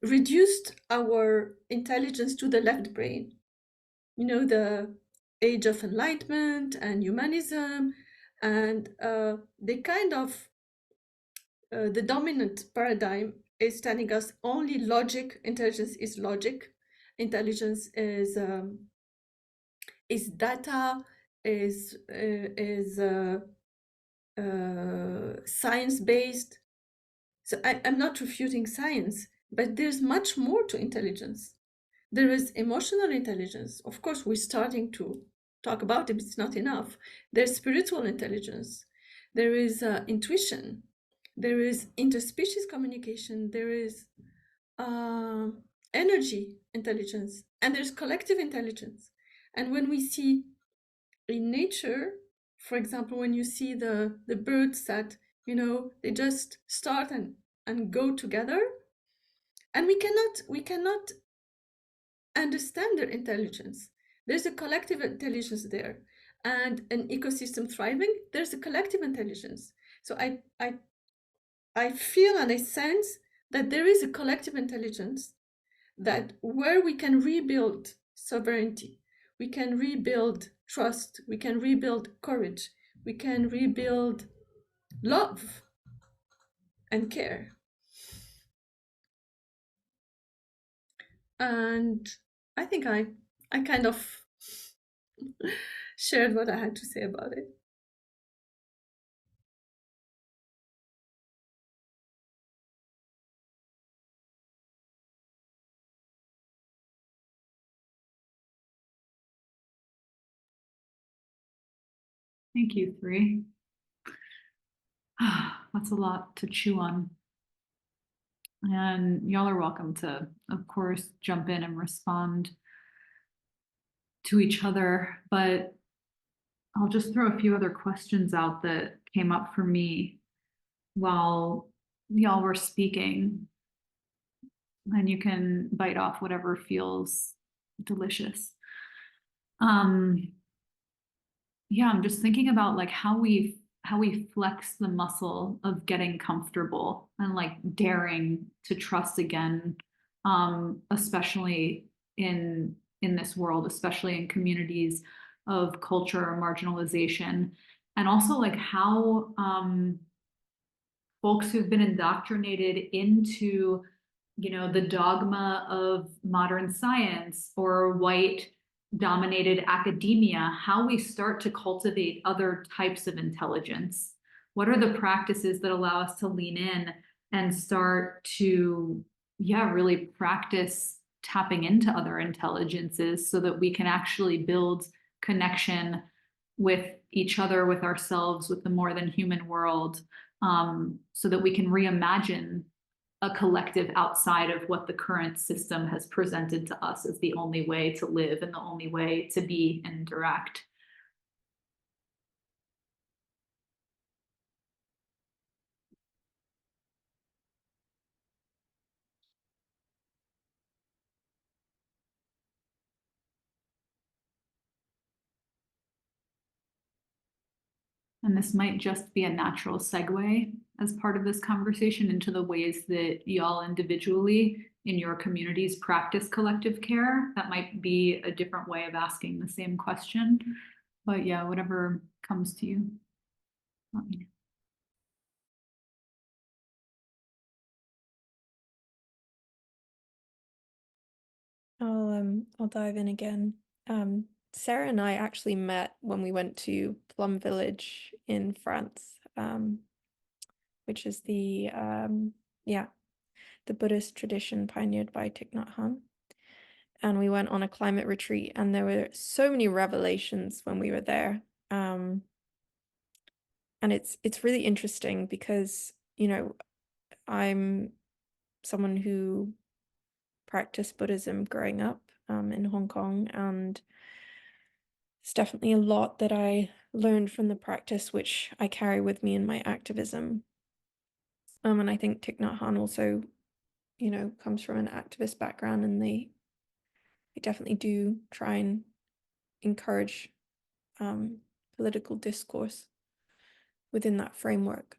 reduced our intelligence to the left brain. The age of enlightenment and humanism, and they kind of the dominant paradigm is telling us only logic. Intelligence is logic. Intelligence is data, is science-based. So I'm not refuting science, but there's much more to intelligence. There is emotional intelligence. Of course, we're starting to talk about it, but it's not enough. There's spiritual intelligence. There is intuition. There is interspecies communication. There is energy intelligence. And there's collective intelligence. And when we see in nature, for example, when you see the birds that, they just start and go together, and we cannot understand their intelligence. There's a collective intelligence there, and an ecosystem thriving, there's a collective intelligence. So I feel and I sense that there is a collective intelligence that where we can rebuild sovereignty, we can rebuild trust, we can rebuild courage, we can rebuild love and care. And I think I kind of shared what I had to say about it. Thank you, Three. That's a lot to chew on. And y'all are welcome to, of course, jump in and respond to each other, but I'll just throw a few other questions out that came up for me while y'all were speaking, and you can bite off whatever feels delicious. Yeah, I'm just thinking about like how we flex the muscle of getting comfortable and like daring to trust again, especially in this world, especially in communities of culture or marginalization, and also like how folks who've been indoctrinated into, the dogma of modern science or white dominated academia, how we start to cultivate other types of intelligence. What are the practices that allow us to lean in and start to, really practice tapping into other intelligences so that we can actually build connection with each other, with ourselves, with the more than human world, so that we can reimagine a collective outside of what the current system has presented to us as the only way to live and the only way to be and interact. And this might just be a natural segue as part of this conversation into the ways that y'all individually in your communities practice collective care. That might be a different way of asking the same question. But yeah, whatever comes to you, let me know. I'll dive in again. Sarah and I actually met when we went to Plum Village in France, which is the Buddhist tradition pioneered by Thich Nhat Hanh. And we went on a climate retreat, and there were so many revelations when we were there. And it's really interesting because, I'm someone who practiced Buddhism growing up in Hong Kong, and it's definitely a lot that I learned from the practice, which I carry with me in my activism. And I think Thich Nhat Hanh also, comes from an activist background, and they definitely do try and encourage political discourse within that framework.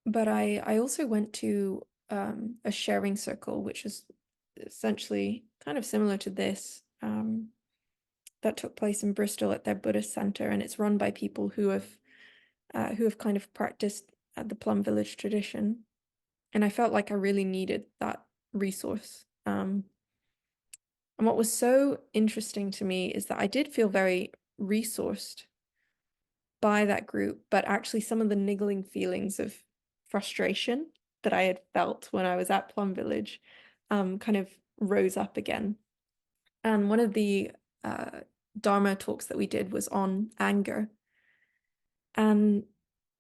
But I also went to a sharing circle, which is essentially kind of similar to this, that took place in Bristol at their Buddhist center, and it's run by people who have kind of practiced the Plum Village tradition. And I felt like I really needed that resource. And what was so interesting to me is that I did feel very resourced by that group, but actually some of the niggling feelings of frustration that I had felt when I was at Plum Village kind of rose up again. And one of the Dharma talks that we did was on anger. And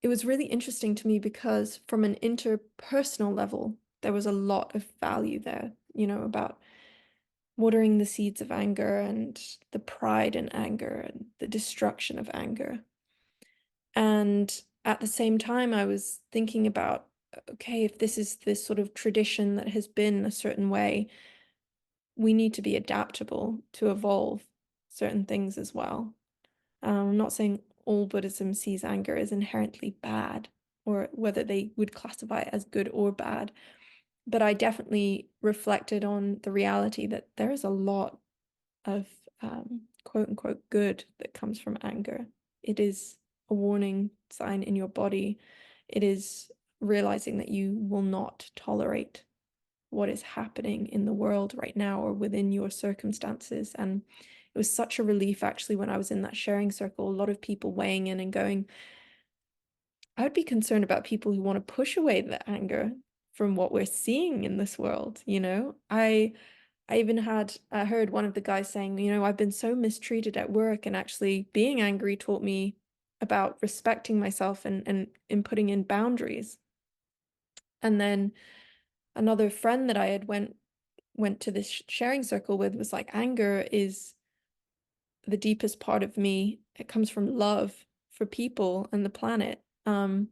it was really interesting to me because from an interpersonal level, there was a lot of value there, about watering the seeds of anger and the pride in anger and the destruction of anger. And at the same time, I was thinking about, okay, if this is this sort of tradition that has been a certain way, we need to be adaptable to evolve certain things as well. I'm not saying all Buddhism sees anger as inherently bad, or whether they would classify it as good or bad, but I definitely reflected on the reality that there is a lot of quote unquote good that comes from anger. It is a warning sign in your body. It is realizing that you will not tolerate what is happening in the world right now or within your circumstances. And it was such a relief, actually, when I was in that sharing circle, a lot of people weighing in and going, I would be concerned about people who want to push away the anger from what we're seeing in this world. I even heard one of the guys saying, I've been so mistreated at work, and actually being angry taught me about respecting myself and in putting in boundaries. And then another friend that I had went to this sharing circle with was like, anger is the deepest part of me. It comes from love for people and the planet. And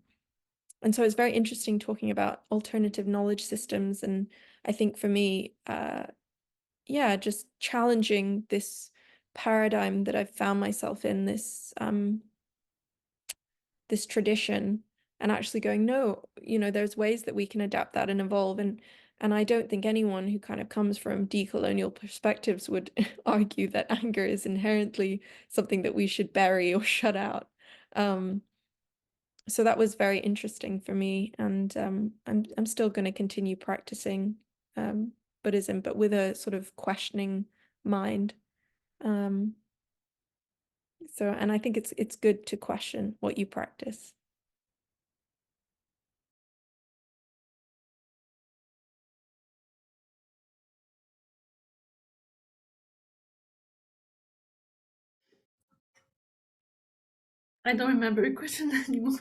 so it's very interesting talking about alternative knowledge systems. And I think for me, just challenging this paradigm that I've found myself in, this tradition, and actually going, no, there's ways that we can adapt that and evolve. And I don't think anyone who kind of comes from decolonial perspectives would argue that anger is inherently something that we should bury or shut out. So that was very interesting for me, and I'm still going to continue practicing Buddhism, but with a sort of questioning mind. And I think it's good to question what you practice. I don't remember a question anymore,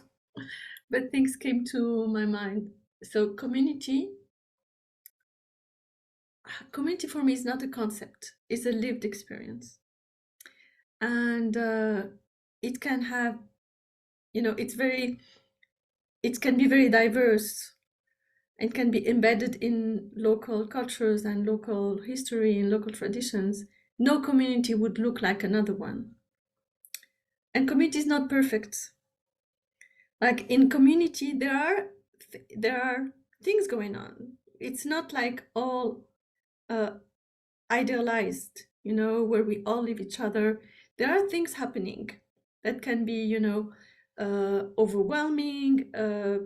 but things came to my mind. So community for me is not a concept, it's a lived experience. And it can have, it can be very diverse. It can be embedded in local cultures and local history and local traditions. No community would look like another one. And community is not perfect. Like in community, there are things going on. It's not like all idealized, where we all live each other. There are things happening that can be, overwhelming.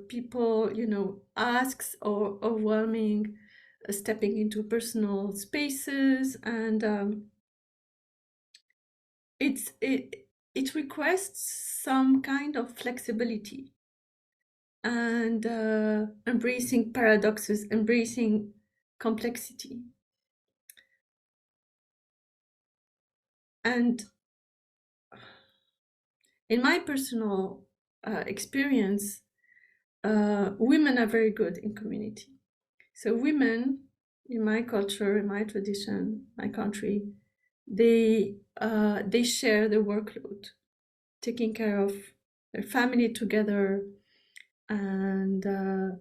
People, asks or overwhelming. stepping into personal spaces, and it requests some kind of flexibility and embracing paradoxes, embracing complexity. And in my personal experience, women are very good in community. So women in my culture, in my tradition, my country, they share the workload, taking care of their family together, and a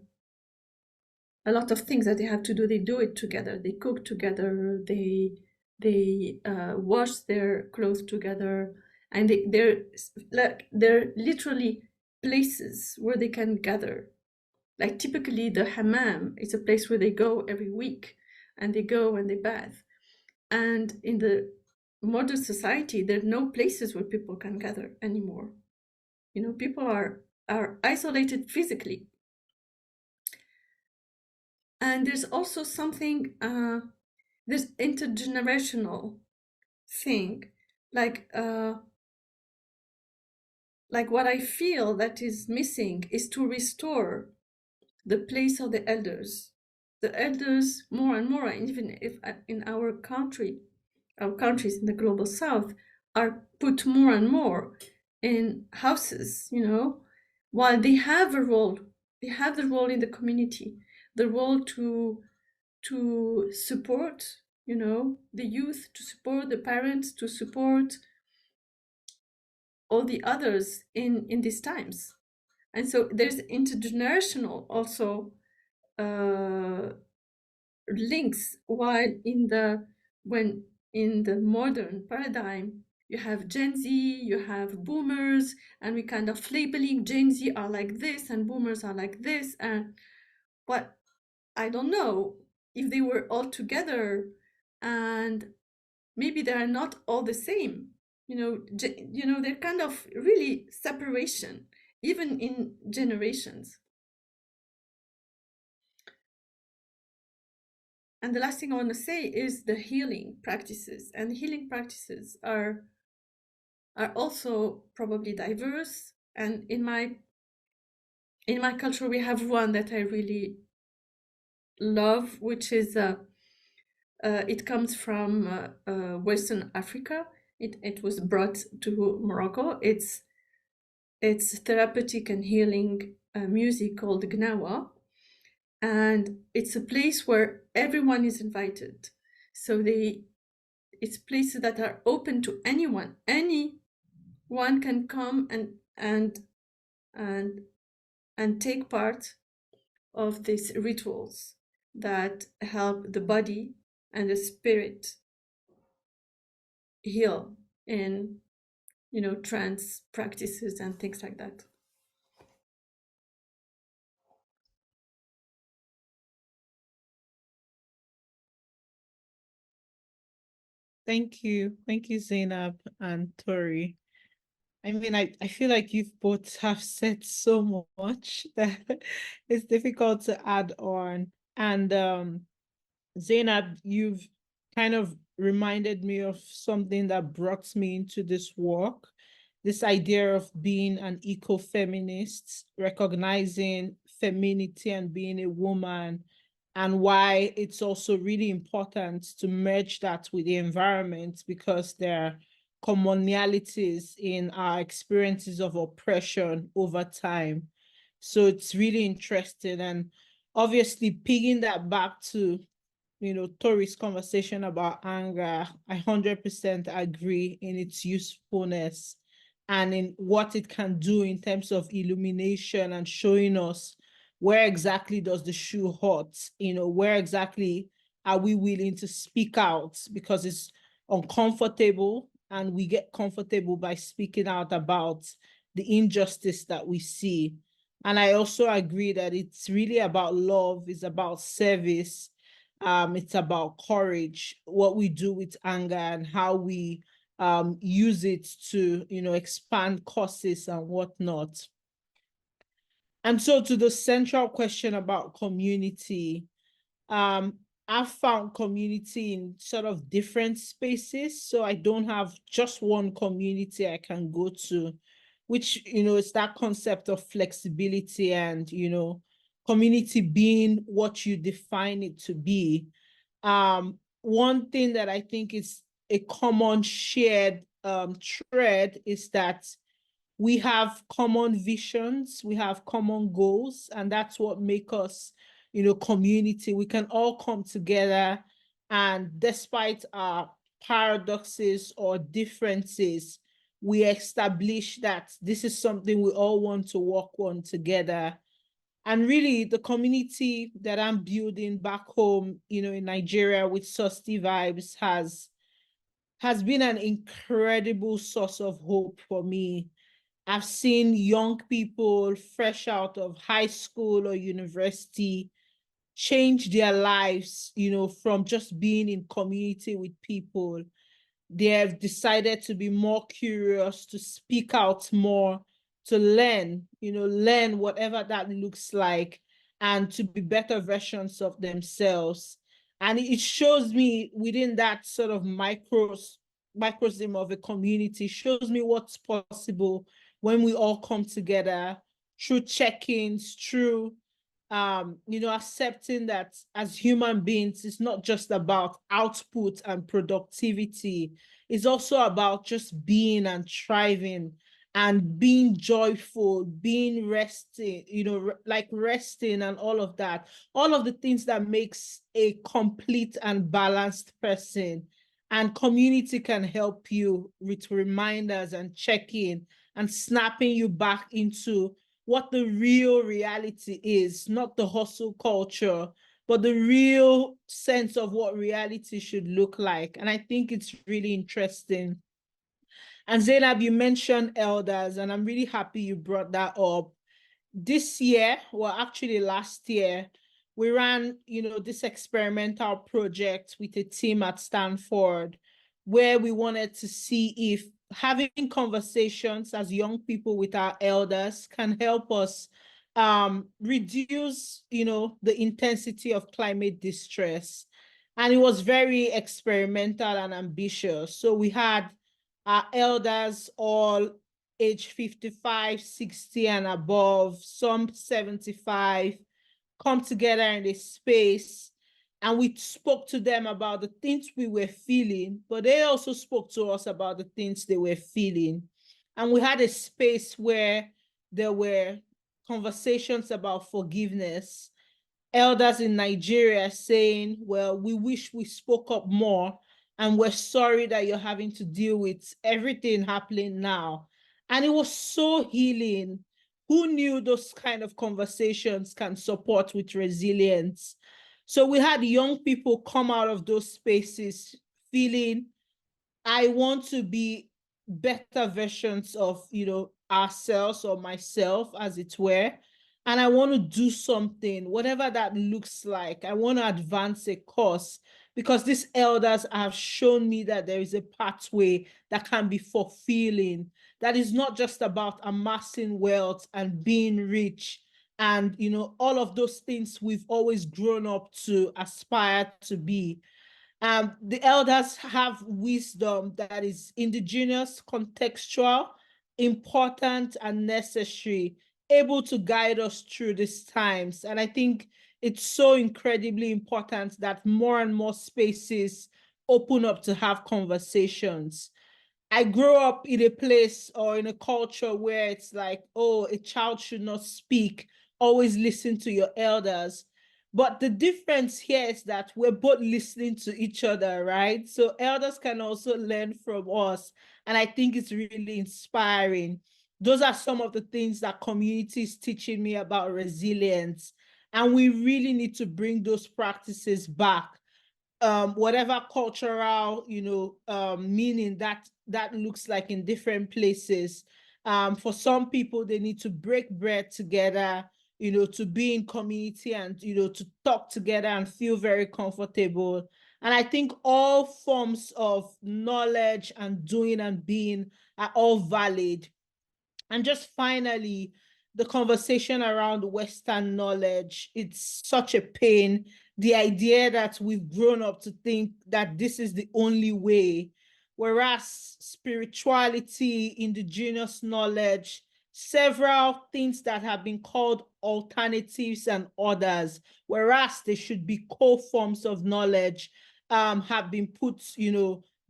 lot of things that they have to do, they do it together. They cook together, they wash their clothes together, and they're literally places where they can gather. Like typically the hammam is a place where they go every week, and they go and they bath. And in the modern society, there are no places where people can gather anymore. You know, people are isolated physically. And there's also something, this intergenerational thing, like what I feel that is missing is to restore the place of the elders. The elders more and more, even if in our countries in the global south, are put more and more in houses, you know, while they have a role, they have the role in the community, the role to support, you know, the youth, to support the parents, to support all the others in these times. And so there's intergenerational also links, while in the modern paradigm you have Gen Z, you have boomers, and we kind of labeling Gen Z are like this and boomers are like this, and but I don't know if they were all together, and maybe they are not all the same. You know, they're kind of really separation, even in generations. And the last thing I want to say is the healing practices. And healing practices are also probably diverse. And in my culture, we have one that I really love, which is it comes from Western Africa. It was brought to Morocco. It's therapeutic and healing music called Gnawa. And it's a place where everyone is invited. So it's places that are open to anyone. Anyone can come and take part of these rituals that help the body and the spirit heal in, you know, trance practices and things like that. Thank you, Zeinab and Tori. I mean, I feel like you both have said so much that it's difficult to add on. And Zeinab, you've kind of reminded me of something that brought me into this work, this idea of being an eco-feminist, recognizing femininity and being a woman, and why it's also really important to merge that with the environment, because there are commonalities in our experiences of oppression over time. So it's really interesting. And obviously pigging that back to, you know, Tori's conversation about anger, I 100% agree in its usefulness and in what it can do in terms of illumination and showing us where exactly does the shoe hurt, you know, where exactly are we willing to speak out, because it's uncomfortable, and we get comfortable by speaking out about the injustice that we see. And I also agree that it's really about love, it's about service, it's about courage, what we do with anger and how we use it to, you know, expand causes and whatnot. And so to the central question about community, I've found community in sort of different spaces. So I don't have just one community I can go to, which, it's that concept of flexibility and, community being what you define it to be. One thing that I think is a common shared thread is that we have common visions, we have common goals, and that's what makes us, community. We can all come together, and despite our paradoxes or differences, we establish that this is something we all want to work on together. And really, the community that I'm building back home, in Nigeria with SustyVibes has been an incredible source of hope for me. I've seen young people fresh out of high school or university change their lives, from just being in community with people. They have decided to be more curious, to speak out more, to learn whatever that looks like, and to be better versions of themselves. And it shows me within that sort of microcosm of a community, shows me what's possible when we all come together through check-ins, through accepting that as human beings, it's not just about output and productivity. It's also about just being and thriving and being joyful, being resting, like resting and all of that. All of the things that makes a complete and balanced person. And community can help you with reminders and check-in and snapping you back into what the real reality is, not the hustle culture, but the real sense of what reality should look like. And I think it's really interesting. And Zeinab, you mentioned elders, and I'm really happy you brought that up. This year, well, actually last year, we ran, this experimental project with a team at Stanford, where we wanted to see if having conversations as young people with our elders can help us reduce, the intensity of climate distress. And it was very experimental and ambitious. So we had our elders all age 55, 60 and above, some 75, come together in a space, and we spoke to them about the things we were feeling, but they also spoke to us about the things they were feeling. And we had a space where there were conversations about forgiveness, elders in Nigeria saying, well, we wish we spoke up more, and we're sorry that you're having to deal with everything happening now. And it was so healing. Who knew those kind of conversations can support with resilience? So we had young people come out of those spaces feeling, I want to be better versions of, ourselves or myself, as it were. And I want to do something, whatever that looks like. I want to advance a course, because these elders have shown me that there is a pathway that can be fulfilling, that is not just about amassing wealth and being rich and, all of those things we've always grown up to aspire to be. The elders have wisdom that is indigenous, contextual, important, and necessary, able to guide us through these times. And I think it's so incredibly important that more and more spaces open up to have conversations. I grew up in a place or in a culture where it's like, oh, a child should not speak, always listen to your elders. But the difference here is that we're both listening to each other, right? So elders can also learn from us. And I think it's really inspiring. Those are some of the things that community is teaching me about resilience. And we really need to bring those practices back. Whatever cultural, meaning that looks like in different places. For some people, they need to break bread together, to be in community and, to talk together and feel very comfortable. And I think all forms of knowledge and doing and being are all valid. And just finally, the conversation around Western knowledge, it's such a pain the idea that we've grown up to think that this is the only way, whereas spirituality, indigenous knowledge, several things that have been called alternatives and others, whereas they should be core forms of knowledge, have been put,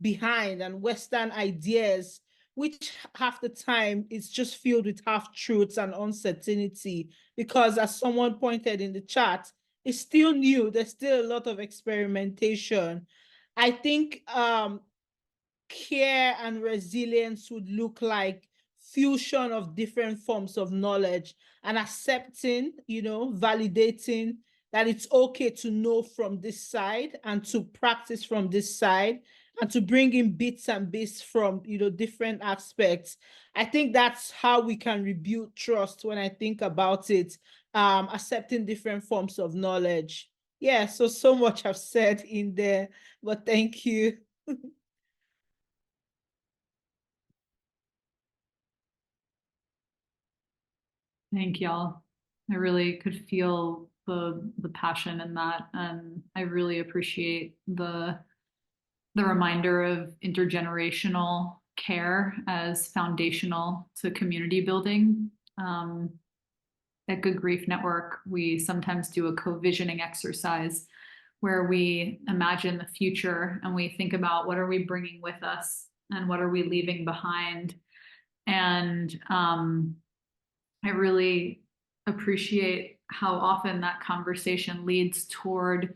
behind, and Western ideas, which half the time it's just filled with half-truths and uncertainty, because as someone pointed in the chat, it's still new. There's still a lot of experimentation. I think care and resilience would look like fusion of different forms of knowledge and accepting, validating that it's okay to know from this side and to practice from this side and to bring in bits and bits from, different aspects. I think that's how we can rebuild trust when I think about it, accepting different forms of knowledge. Yeah, so much I've said in there, but thank you. Thank y'all. I really could feel the passion in that, and I really appreciate the reminder of intergenerational care as foundational to community building. At Good Grief Network, we sometimes do a co-visioning exercise where we imagine the future and we think about what are we bringing with us and what are we leaving behind. And I really appreciate how often that conversation leads toward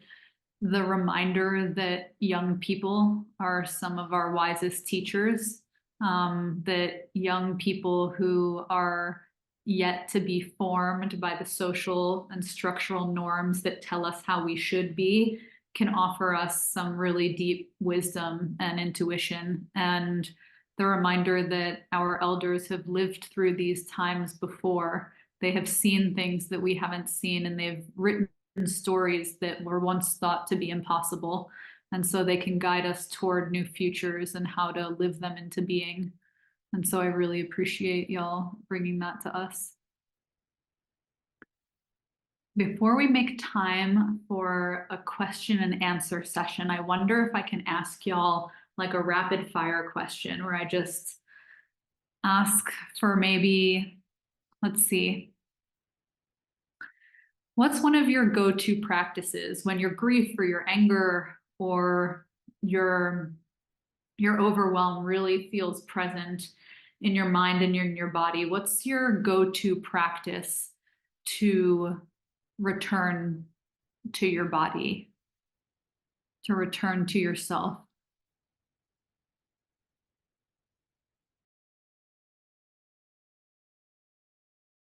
the reminder that young people are some of our wisest teachers, that young people who are yet to be formed by the social and structural norms that tell us how we should be can offer us some really deep wisdom and intuition, and the reminder that our elders have lived through these times before. They have seen things that we haven't seen, and they've written stories that were once thought to be impossible. And so they can guide us toward new futures and how to live them into being. And so I really appreciate y'all bringing that to us. Before we make time for a question and answer session, I wonder if I can ask y'all like a rapid fire question where I just ask for maybe, let's see, what's one of your go-to practices when your grief or your anger or your overwhelm really feels present in your mind and in your body? What's your go-to practice to return to your body, to return to yourself?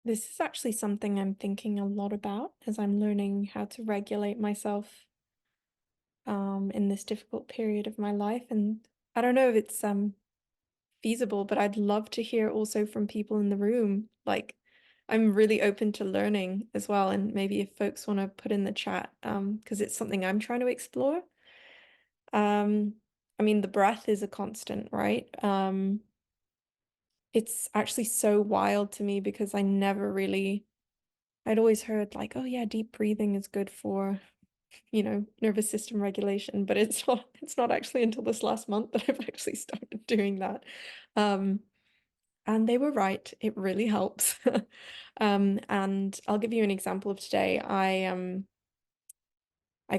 This is actually something I'm thinking a lot about as I'm learning how to regulate myself in this difficult period of my life. And I don't know if it's feasible, but I'd love to hear also from people in the room. Like, I'm really open to learning as well, and maybe if folks want to put in the chat, because it's something I'm trying to explore. I mean, the breath is a constant, right? It's actually so wild to me because I'd always heard like, oh yeah, deep breathing is good for, nervous system regulation, but it's not actually until this last month that I've actually started doing that. And they were right, it really helps. And I'll give you an example of today. I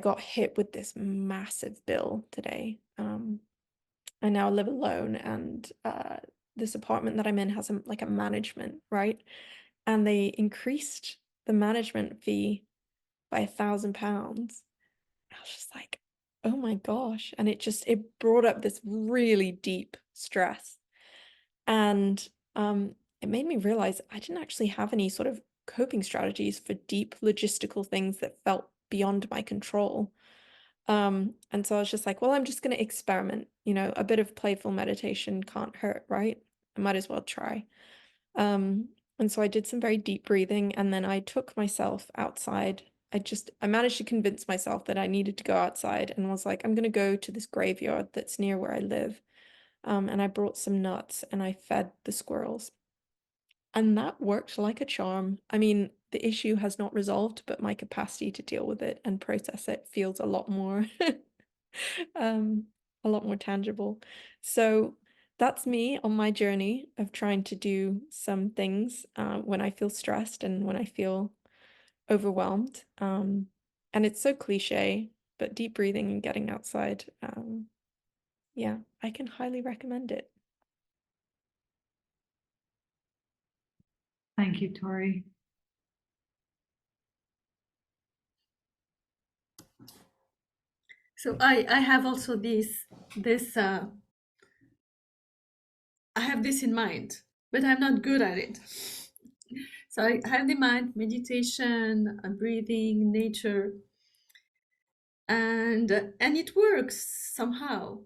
got hit with this massive bill today. I now live alone, and this apartment that I'm in has a management, right? And they increased the management fee by £1,000. I was just like, oh my gosh. And it brought up this really deep stress. And it made me realize I didn't actually have any sort of coping strategies for deep logistical things that felt beyond my control. And so I was just like, well, I'm just going to experiment. A bit of playful meditation can't hurt, right? I might as well try. And so I did some very deep breathing, and then I took myself outside. I managed to convince myself that I needed to go outside, and was like, I'm going to go to this graveyard that's near where I live. And I brought some nuts and I fed the squirrels. And that worked like a charm. I mean, the issue has not resolved, but my capacity to deal with it and process it feels a lot more a lot more tangible. So that's me on my journey of trying to do some things when I feel stressed and when I feel overwhelmed. And it's so cliche, but deep breathing and getting outside, yeah, I can highly recommend it. Thank you, Tori. So I have also this I have this in mind, but I'm not good at it. So I have in mind meditation, breathing, nature, and it works somehow.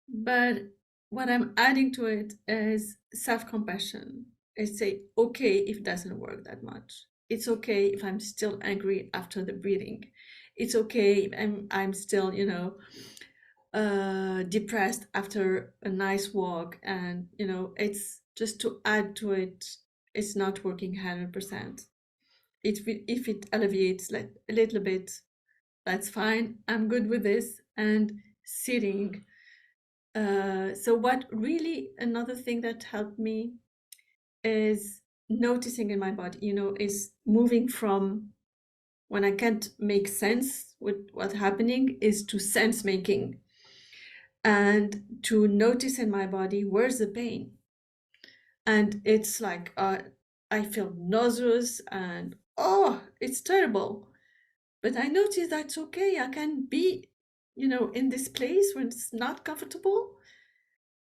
But what I'm adding to it is self-compassion. I say, okay, if it doesn't work that much. It's okay if I'm still angry after the breathing. It's okay if I'm still, you know, depressed after a nice walk, and you know, it's just to add to it. It's not working 100%. If it alleviates like a little bit, that's fine. I'm good with this. And sitting. So what really another thing that helped me is noticing in my body. You know, is moving from when I can't make sense with what's happening is to sense making. And to notice in my body, where's the pain? And it's like, I feel nauseous and, oh, it's terrible. But I notice that's okay. I can be, you know, in this place when it's not comfortable.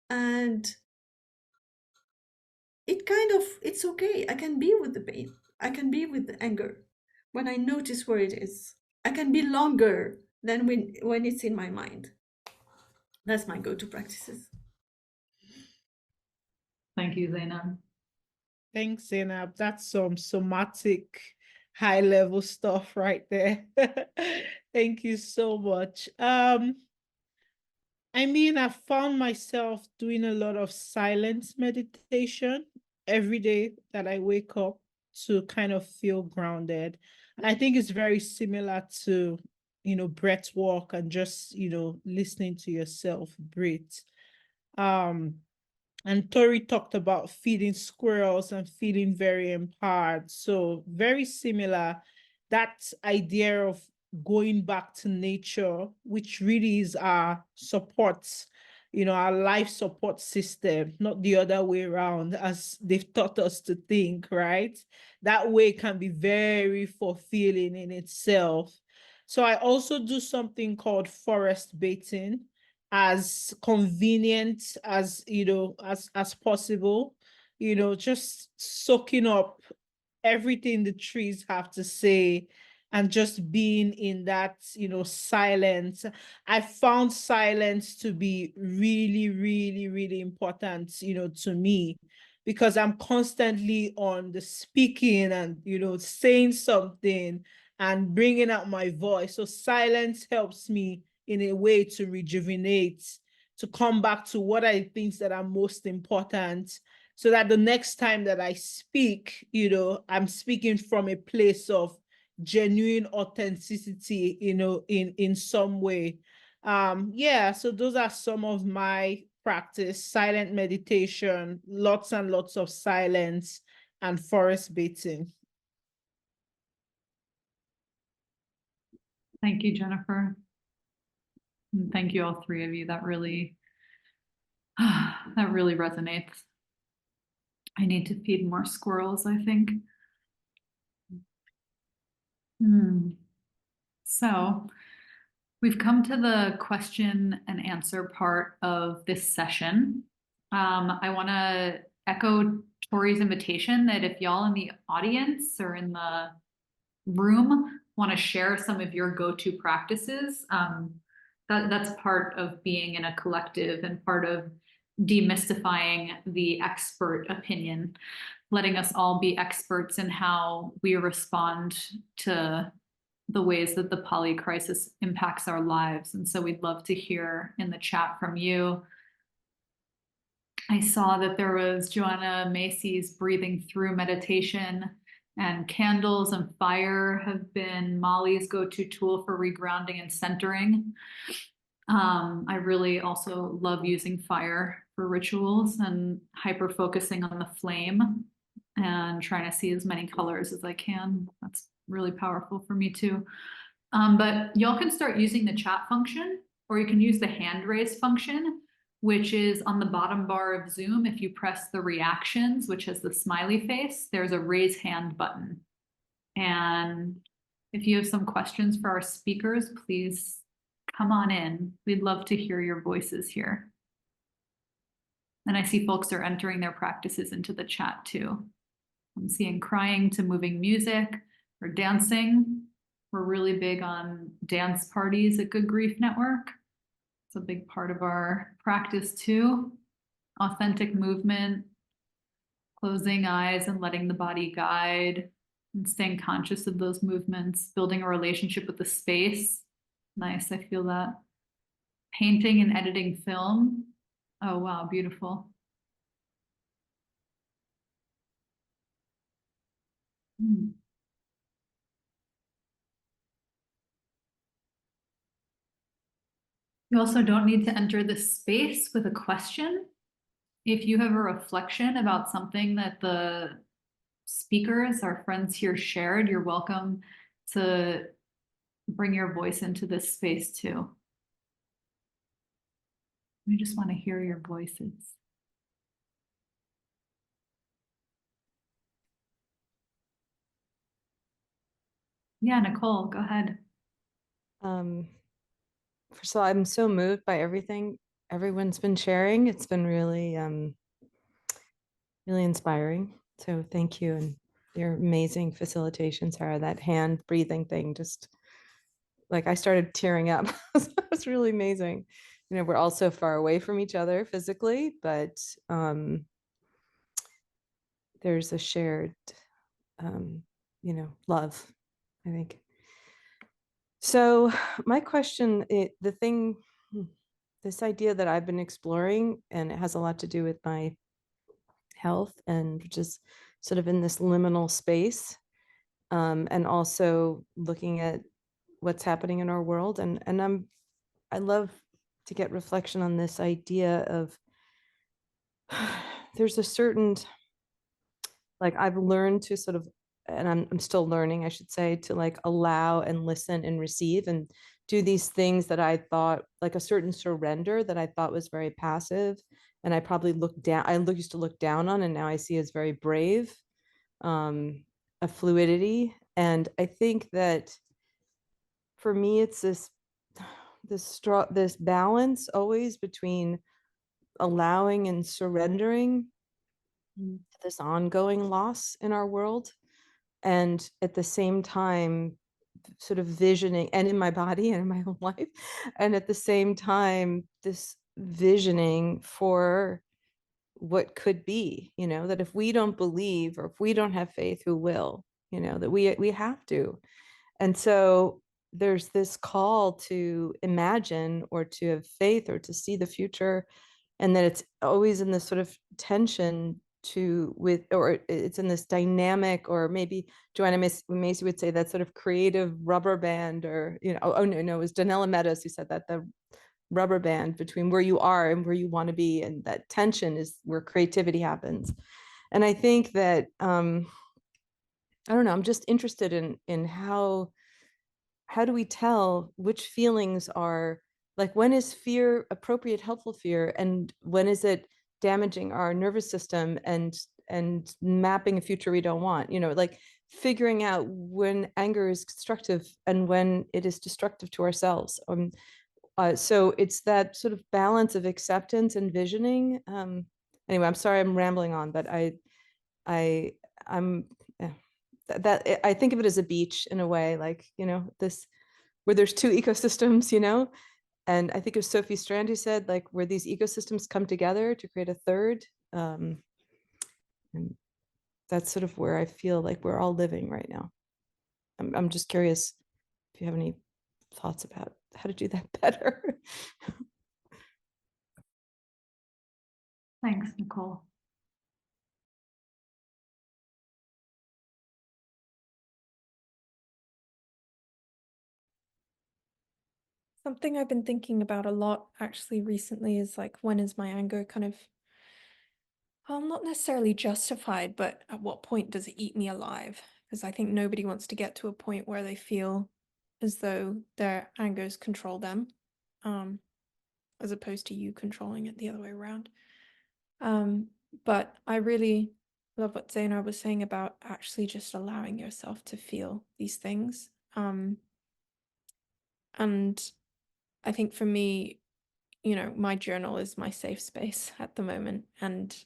And it's okay. I can be with the pain. I can be with the anger. When I notice where it is, I can be longer than when it's in my mind. That's my go-to practices. Thank you, Zeinab. Thanks, Zeinab. That's some somatic high-level stuff right there. Thank you so much. I mean, I found myself doing a lot of silence meditation every day that I wake up to kind of feel grounded. And I think it's very similar to, you know, breath work and just, you know, listening to yourself breathe. And Tori talked about feeding squirrels and feeling very empowered. So very similar, that idea of going back to nature, which really is our support, you know, our life support system, not the other way around, as they've taught us to think, right? That way can be very fulfilling in itself. So I also do something called forest bathing, as convenient as, you know, as possible, you know, just soaking up everything the trees have to say and just being in that, you know, silence. I found silence to be really, really, really important, you know, to me, because I'm constantly on the speaking and, you know, saying something and bringing out my voice. So silence helps me in a way to rejuvenate, to come back to what I think that are most important, so that the next time that I speak, you know, I'm speaking from a place of genuine authenticity, you know, in some way. Yeah, so those are some of my practice: silent meditation, lots and lots of silence, and forest bathing. Thank you, Jennifer. And thank you, all three of you. That really resonates. I need to feed more squirrels, I think. So we've come to the question and answer part of this session. I want to echo Tori's invitation that if y'all in the audience or in the room want to share some of your go-to practices, that's part of being in a collective and part of demystifying the expert opinion, letting us all be experts in how we respond to the ways that the polycrisis impacts our lives. And so we'd love to hear in the chat from you. I saw that there was Joanna Macy's breathing through meditation, and candles and fire have been Molly's go-to tool for regrounding and centering. I really also love using fire for rituals and hyper focusing on the flame and trying to see as many colors as I can. That's really powerful for me too. But y'all can start using the chat function, or you can use the hand raise function, which is on the bottom bar of Zoom. If you press the reactions, which has the smiley face, there's a raise hand button. And if you have some questions for our speakers, please come on in. We'd love to hear your voices here. And I see folks are entering their practices into the chat too. I'm seeing crying to moving music or dancing. We're really big on dance parties at Good Grief Network. It's a big part of our practice too. Authentic movement, closing eyes and letting the body guide, and staying conscious of those movements, building a relationship with the space. Nice, I feel that. Painting and editing film. Oh, wow, beautiful. You also don't need to enter this space with a question. If you have a reflection about something that the speakers, our friends here shared, you're welcome to bring your voice into this space too. We just want to hear your voices. Yeah, Nicole, go ahead. First of all, I'm so moved by everything everyone's been sharing. It's been really, really inspiring. So thank you. And your amazing facilitation, Sarah, that hand breathing thing, just like I started tearing up. It's really amazing. You know, we're all so far away from each other physically, but there's a shared, you know, love, I think. So my question, this idea that I've been exploring, and it has a lot to do with my health and just sort of in this liminal space, and also looking at what's happening in our world. And I love to get reflection on this idea of there's a certain, like I've learned to sort of, and I'm still learning, I should say, to like allow and listen and receive and do these things that I thought, like a certain surrender that I thought was very passive. And I probably used to look down on, and now I see as very brave, a fluidity. And I think that for me, it's this balance always between allowing and surrendering to this ongoing loss in our world, and at the same time sort of visioning, and in my body and in my own life, and at the same time this visioning for what could be, you know, that if we don't believe or if we don't have faith, who will, you know, that we have to. And so there's this call to imagine or to have faith or to see the future, and that it's always in this sort of tension or it's in this dynamic, or maybe Joanna Macy would say that sort of creative rubber band, or, you know, oh no, it was Donella Meadows who said that, the rubber band between where you are and where you want to be, and that tension is where creativity happens. And I think that I don't know, I'm just interested in how do we tell which feelings are, like, when is fear appropriate, helpful fear, and when is it damaging our nervous system and mapping a future we don't want, you know, like figuring out when anger is constructive and when it is destructive to ourselves. So it's that sort of balance of acceptance and visioning. Anyway, I'm sorry I'm rambling on, but I'm that I think of it as a beach in a way, like, you know, this where there's two ecosystems, you know. And I think it was Sophie Strand who said, like, where these ecosystems come together to create a third. And that's sort of where I feel like we're all living right now. I'm just curious if you have any thoughts about how to do that better. Thanks, Nicole. Something I've been thinking about a lot actually recently is like, when is my anger kind of, well, not necessarily justified, but at what point does it eat me alive? Because I think nobody wants to get to a point where they feel as though their angers control them, as opposed to you controlling it the other way around. But I really love what Zeinab was saying about actually just allowing yourself to feel these things. And I think for me, you know, my journal is my safe space at the moment. And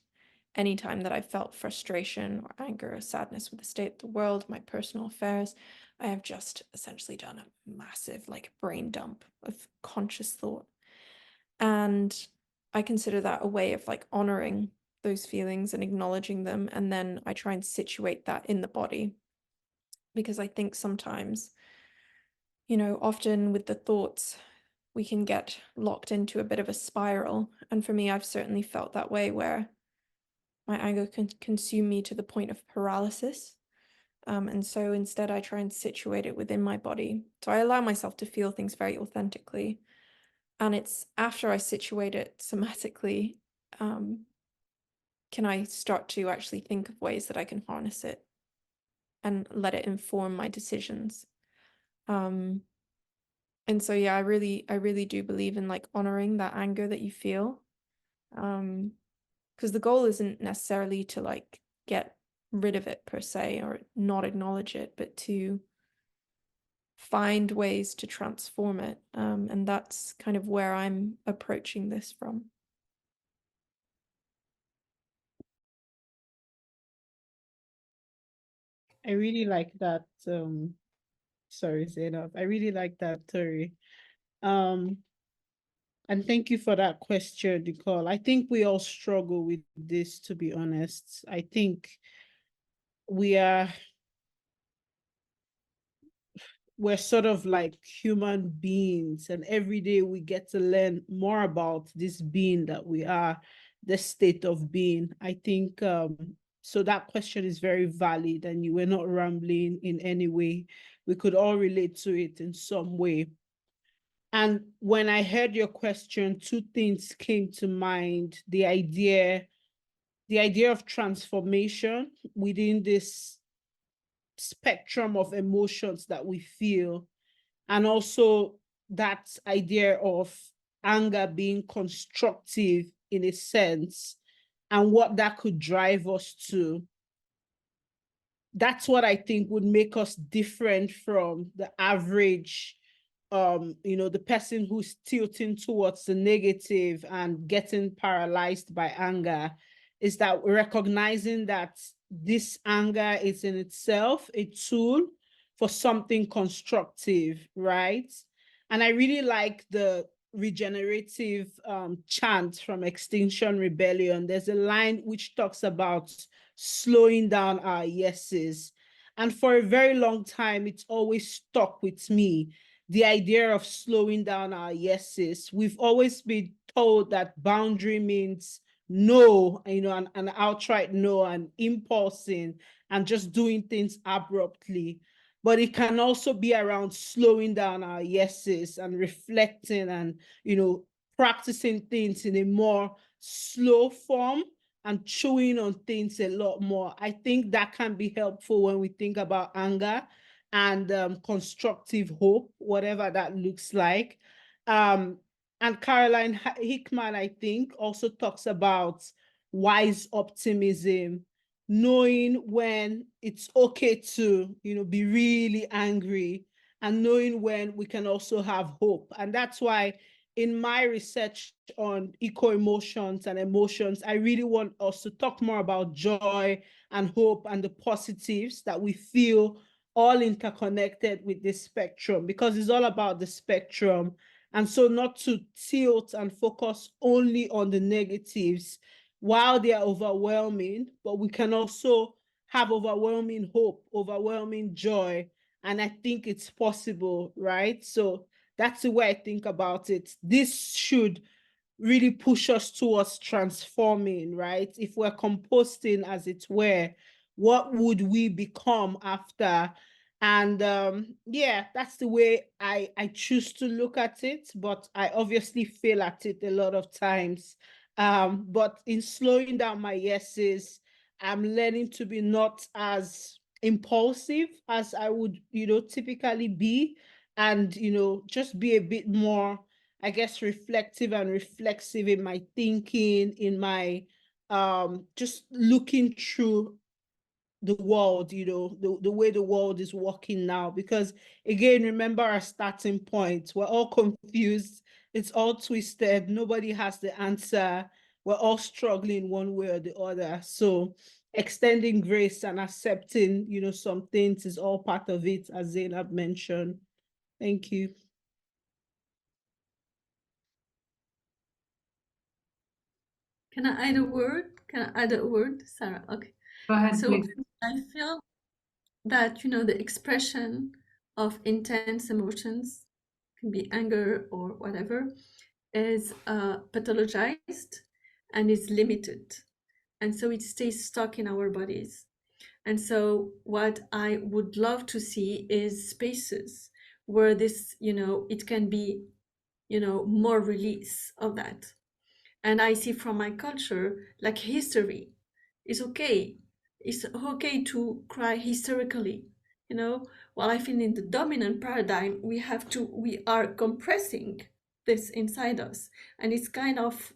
anytime that I felt frustration or anger or sadness with the state of the world, my personal affairs, I have just essentially done a massive like brain dump of conscious thought. And I consider that a way of like honoring those feelings and acknowledging them. And then I try and situate that in the body. Because I think sometimes, you know, often with the thoughts, we can get locked into a bit of a spiral. And for me, I've certainly felt that way, where my anger can consume me to the point of paralysis. And so instead, I try and situate it within my body. So I allow myself to feel things very authentically. And it's after I situate it somatically, can I start to actually think of ways that I can harness it and let it inform my decisions. And so, yeah, I really do believe in like honoring that anger that you feel. Because the goal isn't necessarily to like get rid of it per se or not acknowledge it, but to find ways to transform it. And that's kind of where I'm approaching this from. I really like that. Sorry, Zeinab. I really like that, Tori. And thank you for that question, Nicole. I think we all struggle with this, to be honest. I think we're sort of like human beings, and every day we get to learn more about this being that we are, the state of being. I think so that question is very valid, and you were not rambling in any way. We could all relate to it in some way. And when I heard your question, two things came to mind. The idea of transformation within this spectrum of emotions that we feel, and also that idea of anger being constructive in a sense, and what that could drive us to. That's what I think would make us different from the average, the person who's tilting towards the negative and getting paralyzed by anger, is that recognizing that this anger is in itself a tool for something constructive, right? And I really like the regenerative chant from Extinction Rebellion. There's a line which talks about slowing down our yeses. And for a very long time, it's always stuck with me, the idea of slowing down our yeses. We've always been told that boundary means no, an outright no, and impulsing and just doing things abruptly. But it can also be around slowing down our yeses and reflecting and, practicing things in a more slow form and chewing on things a lot more. I think that can be helpful when we think about anger and constructive hope, whatever that looks like. And Caroline Hickman, I think, also talks about wise optimism, knowing when it's okay to, be really angry, and knowing when we can also have hope. And that's why in my research on eco-emotions and emotions, I really want us to talk more about joy and hope and the positives that we feel all interconnected with this spectrum, because it's all about the spectrum. And so not to tilt and focus only on the negatives while they are overwhelming, but we can also have overwhelming hope, overwhelming joy. And I think it's possible, right? So that's the way I think about it. This should really push us towards transforming, right? If we're composting, as it were, what would we become after? And yeah, that's the way I choose to look at it, but I obviously fail at it a lot of times. But in slowing down my yeses, I'm learning to be not as impulsive as I would, typically be, and, just be a bit more, I guess, reflective and reflexive in my thinking, in my just looking through the world, the way the world is working now. Because again, remember our starting point. We're all confused. It's all twisted. Nobody has the answer. We're all struggling one way or the other. So extending grace and accepting, some things is all part of it, as Zeinab mentioned. Thank you. Can I add a word? Can I add a word, Sarah? Okay. Go ahead, So please. I feel that, the expression of intense emotions, can be anger or whatever, is pathologized and is limited. And so it stays stuck in our bodies. And so what I would love to see is spaces where this, it can be, more release of that. And I see from my culture, like history is okay. It's okay to cry hysterically, while I feel in the dominant paradigm, we are compressing this inside us. And it's kind of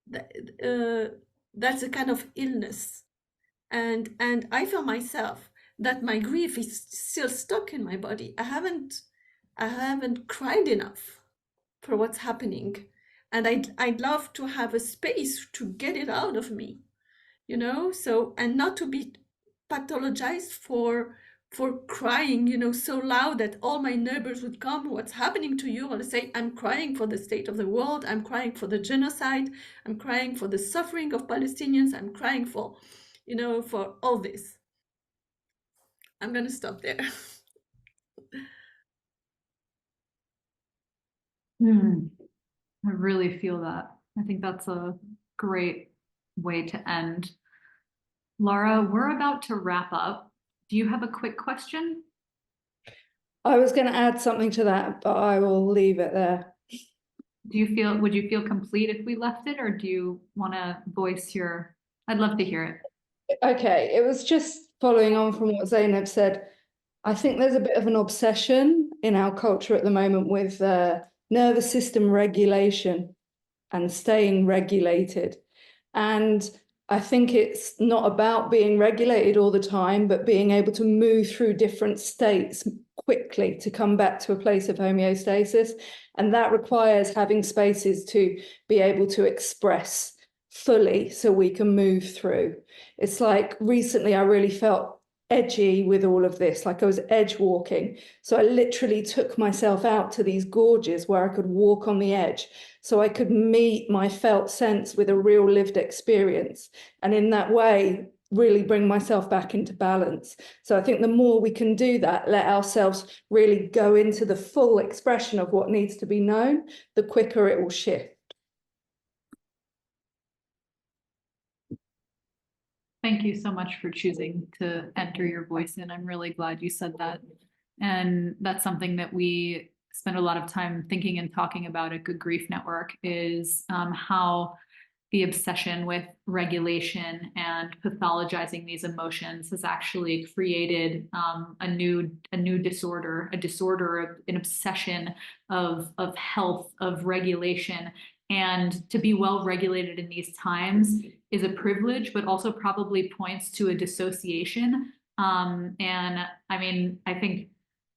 that's a kind of illness. And I feel myself that my grief is still stuck in my body. I haven't cried enough for what's happening. And I'd love to have a space to get it out of me, so, and not to be pathologized for crying, so loud that all my neighbors would come, what's happening to you? I'll say, I'm crying for the state of the world. I'm crying for the genocide. I'm crying for the suffering of Palestinians. I'm crying for, for all this. I'm going to stop there. I really feel that. I think that's a great way to end. Laura, we're about to wrap up. Do you have a quick question? I was going to add something to that, but I will leave it there. Would you feel complete if we left it, or do you want to voice your, I'd love to hear it. Okay, it was just following on from what Zeinab said. I think there's a bit of an obsession in our culture at the moment with nervous system regulation and staying regulated. And I think it's not about being regulated all the time, but being able to move through different states quickly to come back to a place of homeostasis. And that requires having spaces to be able to express fully so we can move through. It's like recently I really felt edgy with all of this, like I was edge walking. So I literally took myself out to these gorges where I could walk on the edge so I could meet my felt sense with a real lived experience. And in that way, really bring myself back into balance. So I think the more we can do that, let ourselves really go into the full expression of what needs to be known, the quicker it will shift. Thank you so much for choosing to enter your voice in. I'm really glad you said that. And that's something that we spend a lot of time thinking and talking about at Good Grief Network is how the obsession with regulation and pathologizing these emotions has actually created a new disorder, a disorder of an obsession of health, of regulation. And to be well regulated in these times is a privilege, but also probably points to a dissociation. And I mean, I think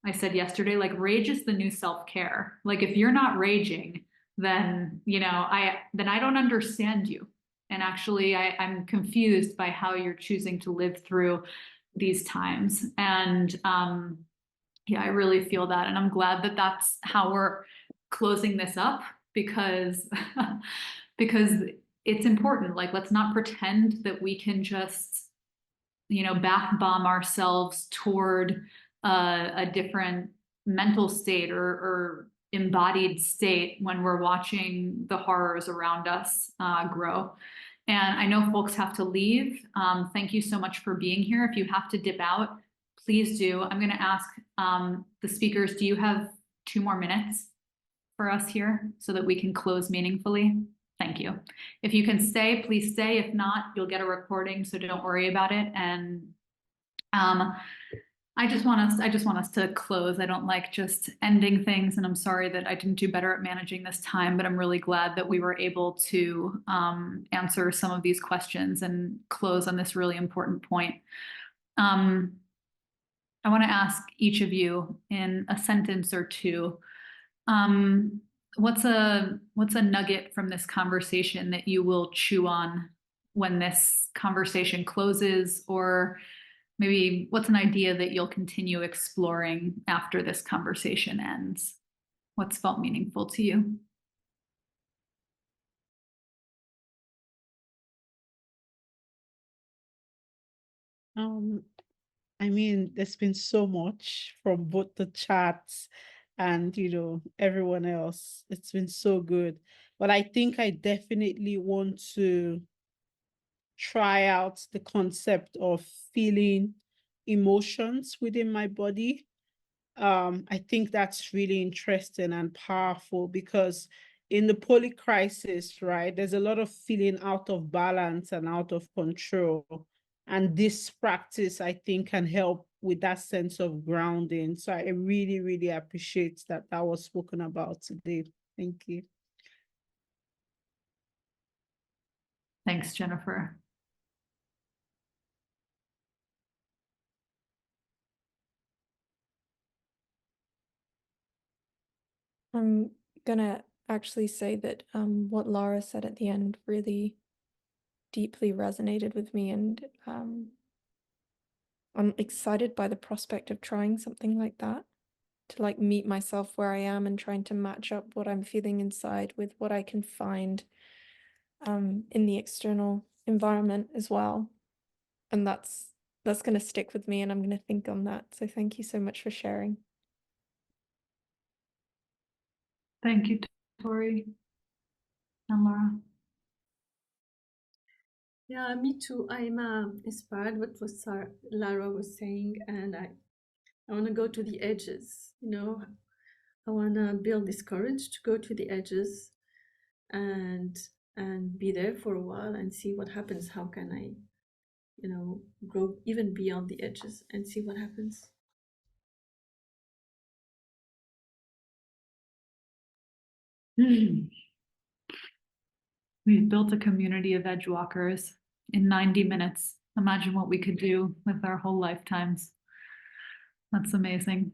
I said yesterday, like rage is the new self-care. Like if you're not raging, then, I don't understand you. And actually I'm confused by how you're choosing to live through these times. And yeah, I really feel that. And I'm glad that that's how we're closing this up because it's important. Like, let's not pretend that we can just, bath bomb ourselves toward a different mental state or embodied state when we're watching the horrors around us grow. And I know folks have to leave. Thank you so much for being here. If you have to dip out, please do. I'm going to ask the speakers, do you have 2 more minutes for us here so that we can close meaningfully? Thank you. If you can stay, please stay. If not, you'll get a recording, so don't worry about it. And I just want us to close. I don't like just ending things, and I'm sorry that I didn't do better at managing this time, but I'm really glad that we were able to answer some of these questions and close on this really important point. I want to ask each of you in a sentence or 2, what's a nugget from this conversation that you will chew on when this conversation closes, or maybe what's an idea that you'll continue exploring after this conversation ends? What's felt meaningful to you? I mean, there's been so much from both the chats and, everyone else. It's been so good. But I think I definitely want to try out the concept of feeling emotions within my body. I think that's really interesting and powerful, because in the polycrisis, right, there's a lot of feeling out of balance and out of control. And this practice, I think, can help with that sense of grounding. So I really, really appreciate that was spoken about today. Thank you. Thanks, Jennifer. I'm gonna actually say that what Lara said at the end really deeply resonated with me, and I'm excited by the prospect of trying something like that, to like meet myself where I am and trying to match up what I'm feeling inside with what I can find in the external environment as well. And that's going to stick with me, and I'm going to think on that. So thank you so much for sharing. Thank you, Tori and Laura. Yeah, me too. I'm inspired what Lara was saying, and I want to go to the edges. I want to build this courage to go to the edges and be there for a while and see what happens. How can I, grow even beyond the edges and see what happens. We've built a community of edge walkers in 90 minutes. Imagine what we could do with our whole lifetimes. That's amazing.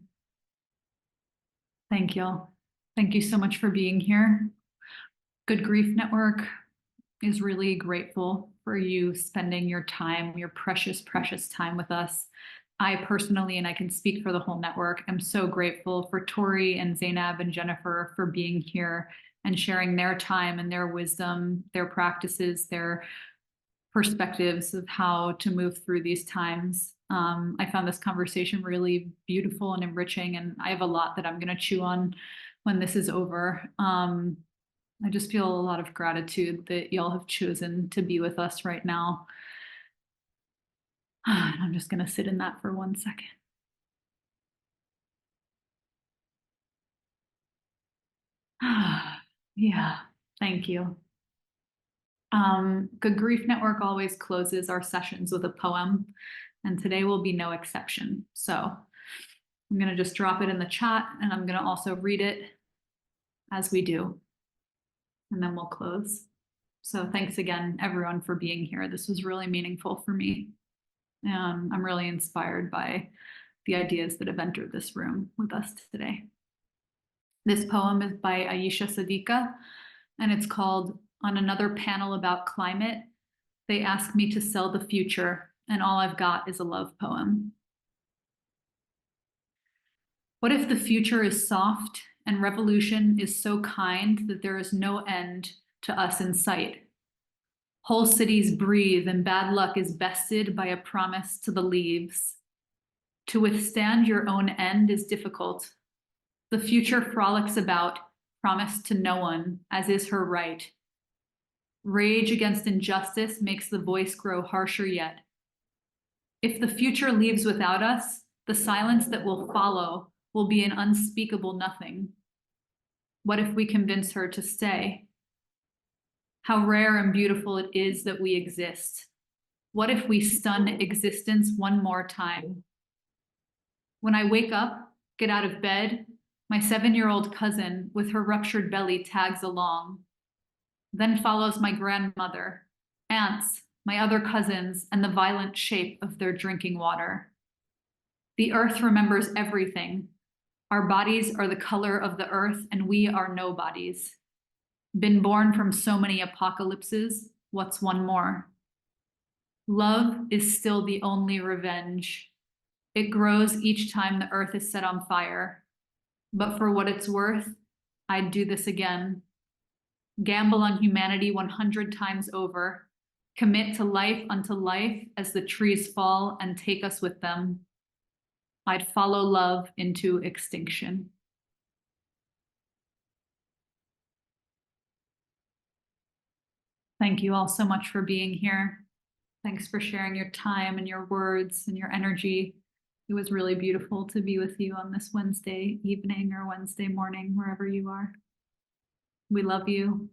Thank y'all. Thank you so much for being here. Good Grief Network is really grateful for you spending your time, your precious, precious time with us. I personally, and I can speak for the whole network, am so grateful for Tori and Zeinab and Jennifer for being here and sharing their time and their wisdom, their practices, their perspectives of how to move through these times. I found this conversation really beautiful and enriching, and I have a lot that I'm going to chew on when this is over. I just feel a lot of gratitude that y'all have chosen to be with us right now. I'm just going to sit in that for 1 second. Yeah, thank you. Good Grief Network always closes our sessions with a poem, and today will be no exception. So I'm going to just drop it in the chat, and I'm going to also read it as we do, and then we'll close. So thanks again, everyone, for being here. This was really meaningful for me. I'm really inspired by the ideas that have entered this room with us today. This poem is by Aisha Sadiqa, and it's called "On Another Panel About Climate, They Ask Me to Sell the Future, and All I've Got is a Love Poem." What if the future is soft and revolution is so kind that there is no end to us in sight? Whole cities breathe and bad luck is bested by a promise to the leaves. To withstand your own end is difficult. The future frolics about, promised to no one, as is her right. Rage against injustice makes the voice grow harsher yet. If the future leaves without us, the silence that will follow will be an unspeakable nothing. What if we convince her to stay? How rare and beautiful it is that we exist. What if we stun existence one more time? When I wake up, get out of bed, my 7-year-old cousin with her ruptured belly tags along. Then follows my grandmother, aunts, my other cousins, and the violent shape of their drinking water. The earth remembers everything. Our bodies are the color of the earth, and we are nobodies. Been born from so many apocalypses, what's one more? Love is still the only revenge. It grows each time the earth is set on fire. But for what it's worth, I'd do this again. Gamble on humanity 100 times over. Commit to life unto life as the trees fall and take us with them. I'd follow love into extinction. Thank you all so much for being here. Thanks for sharing your time and your words and your energy. It was really beautiful to be with you on this Wednesday evening or Wednesday morning, wherever you are. We love you.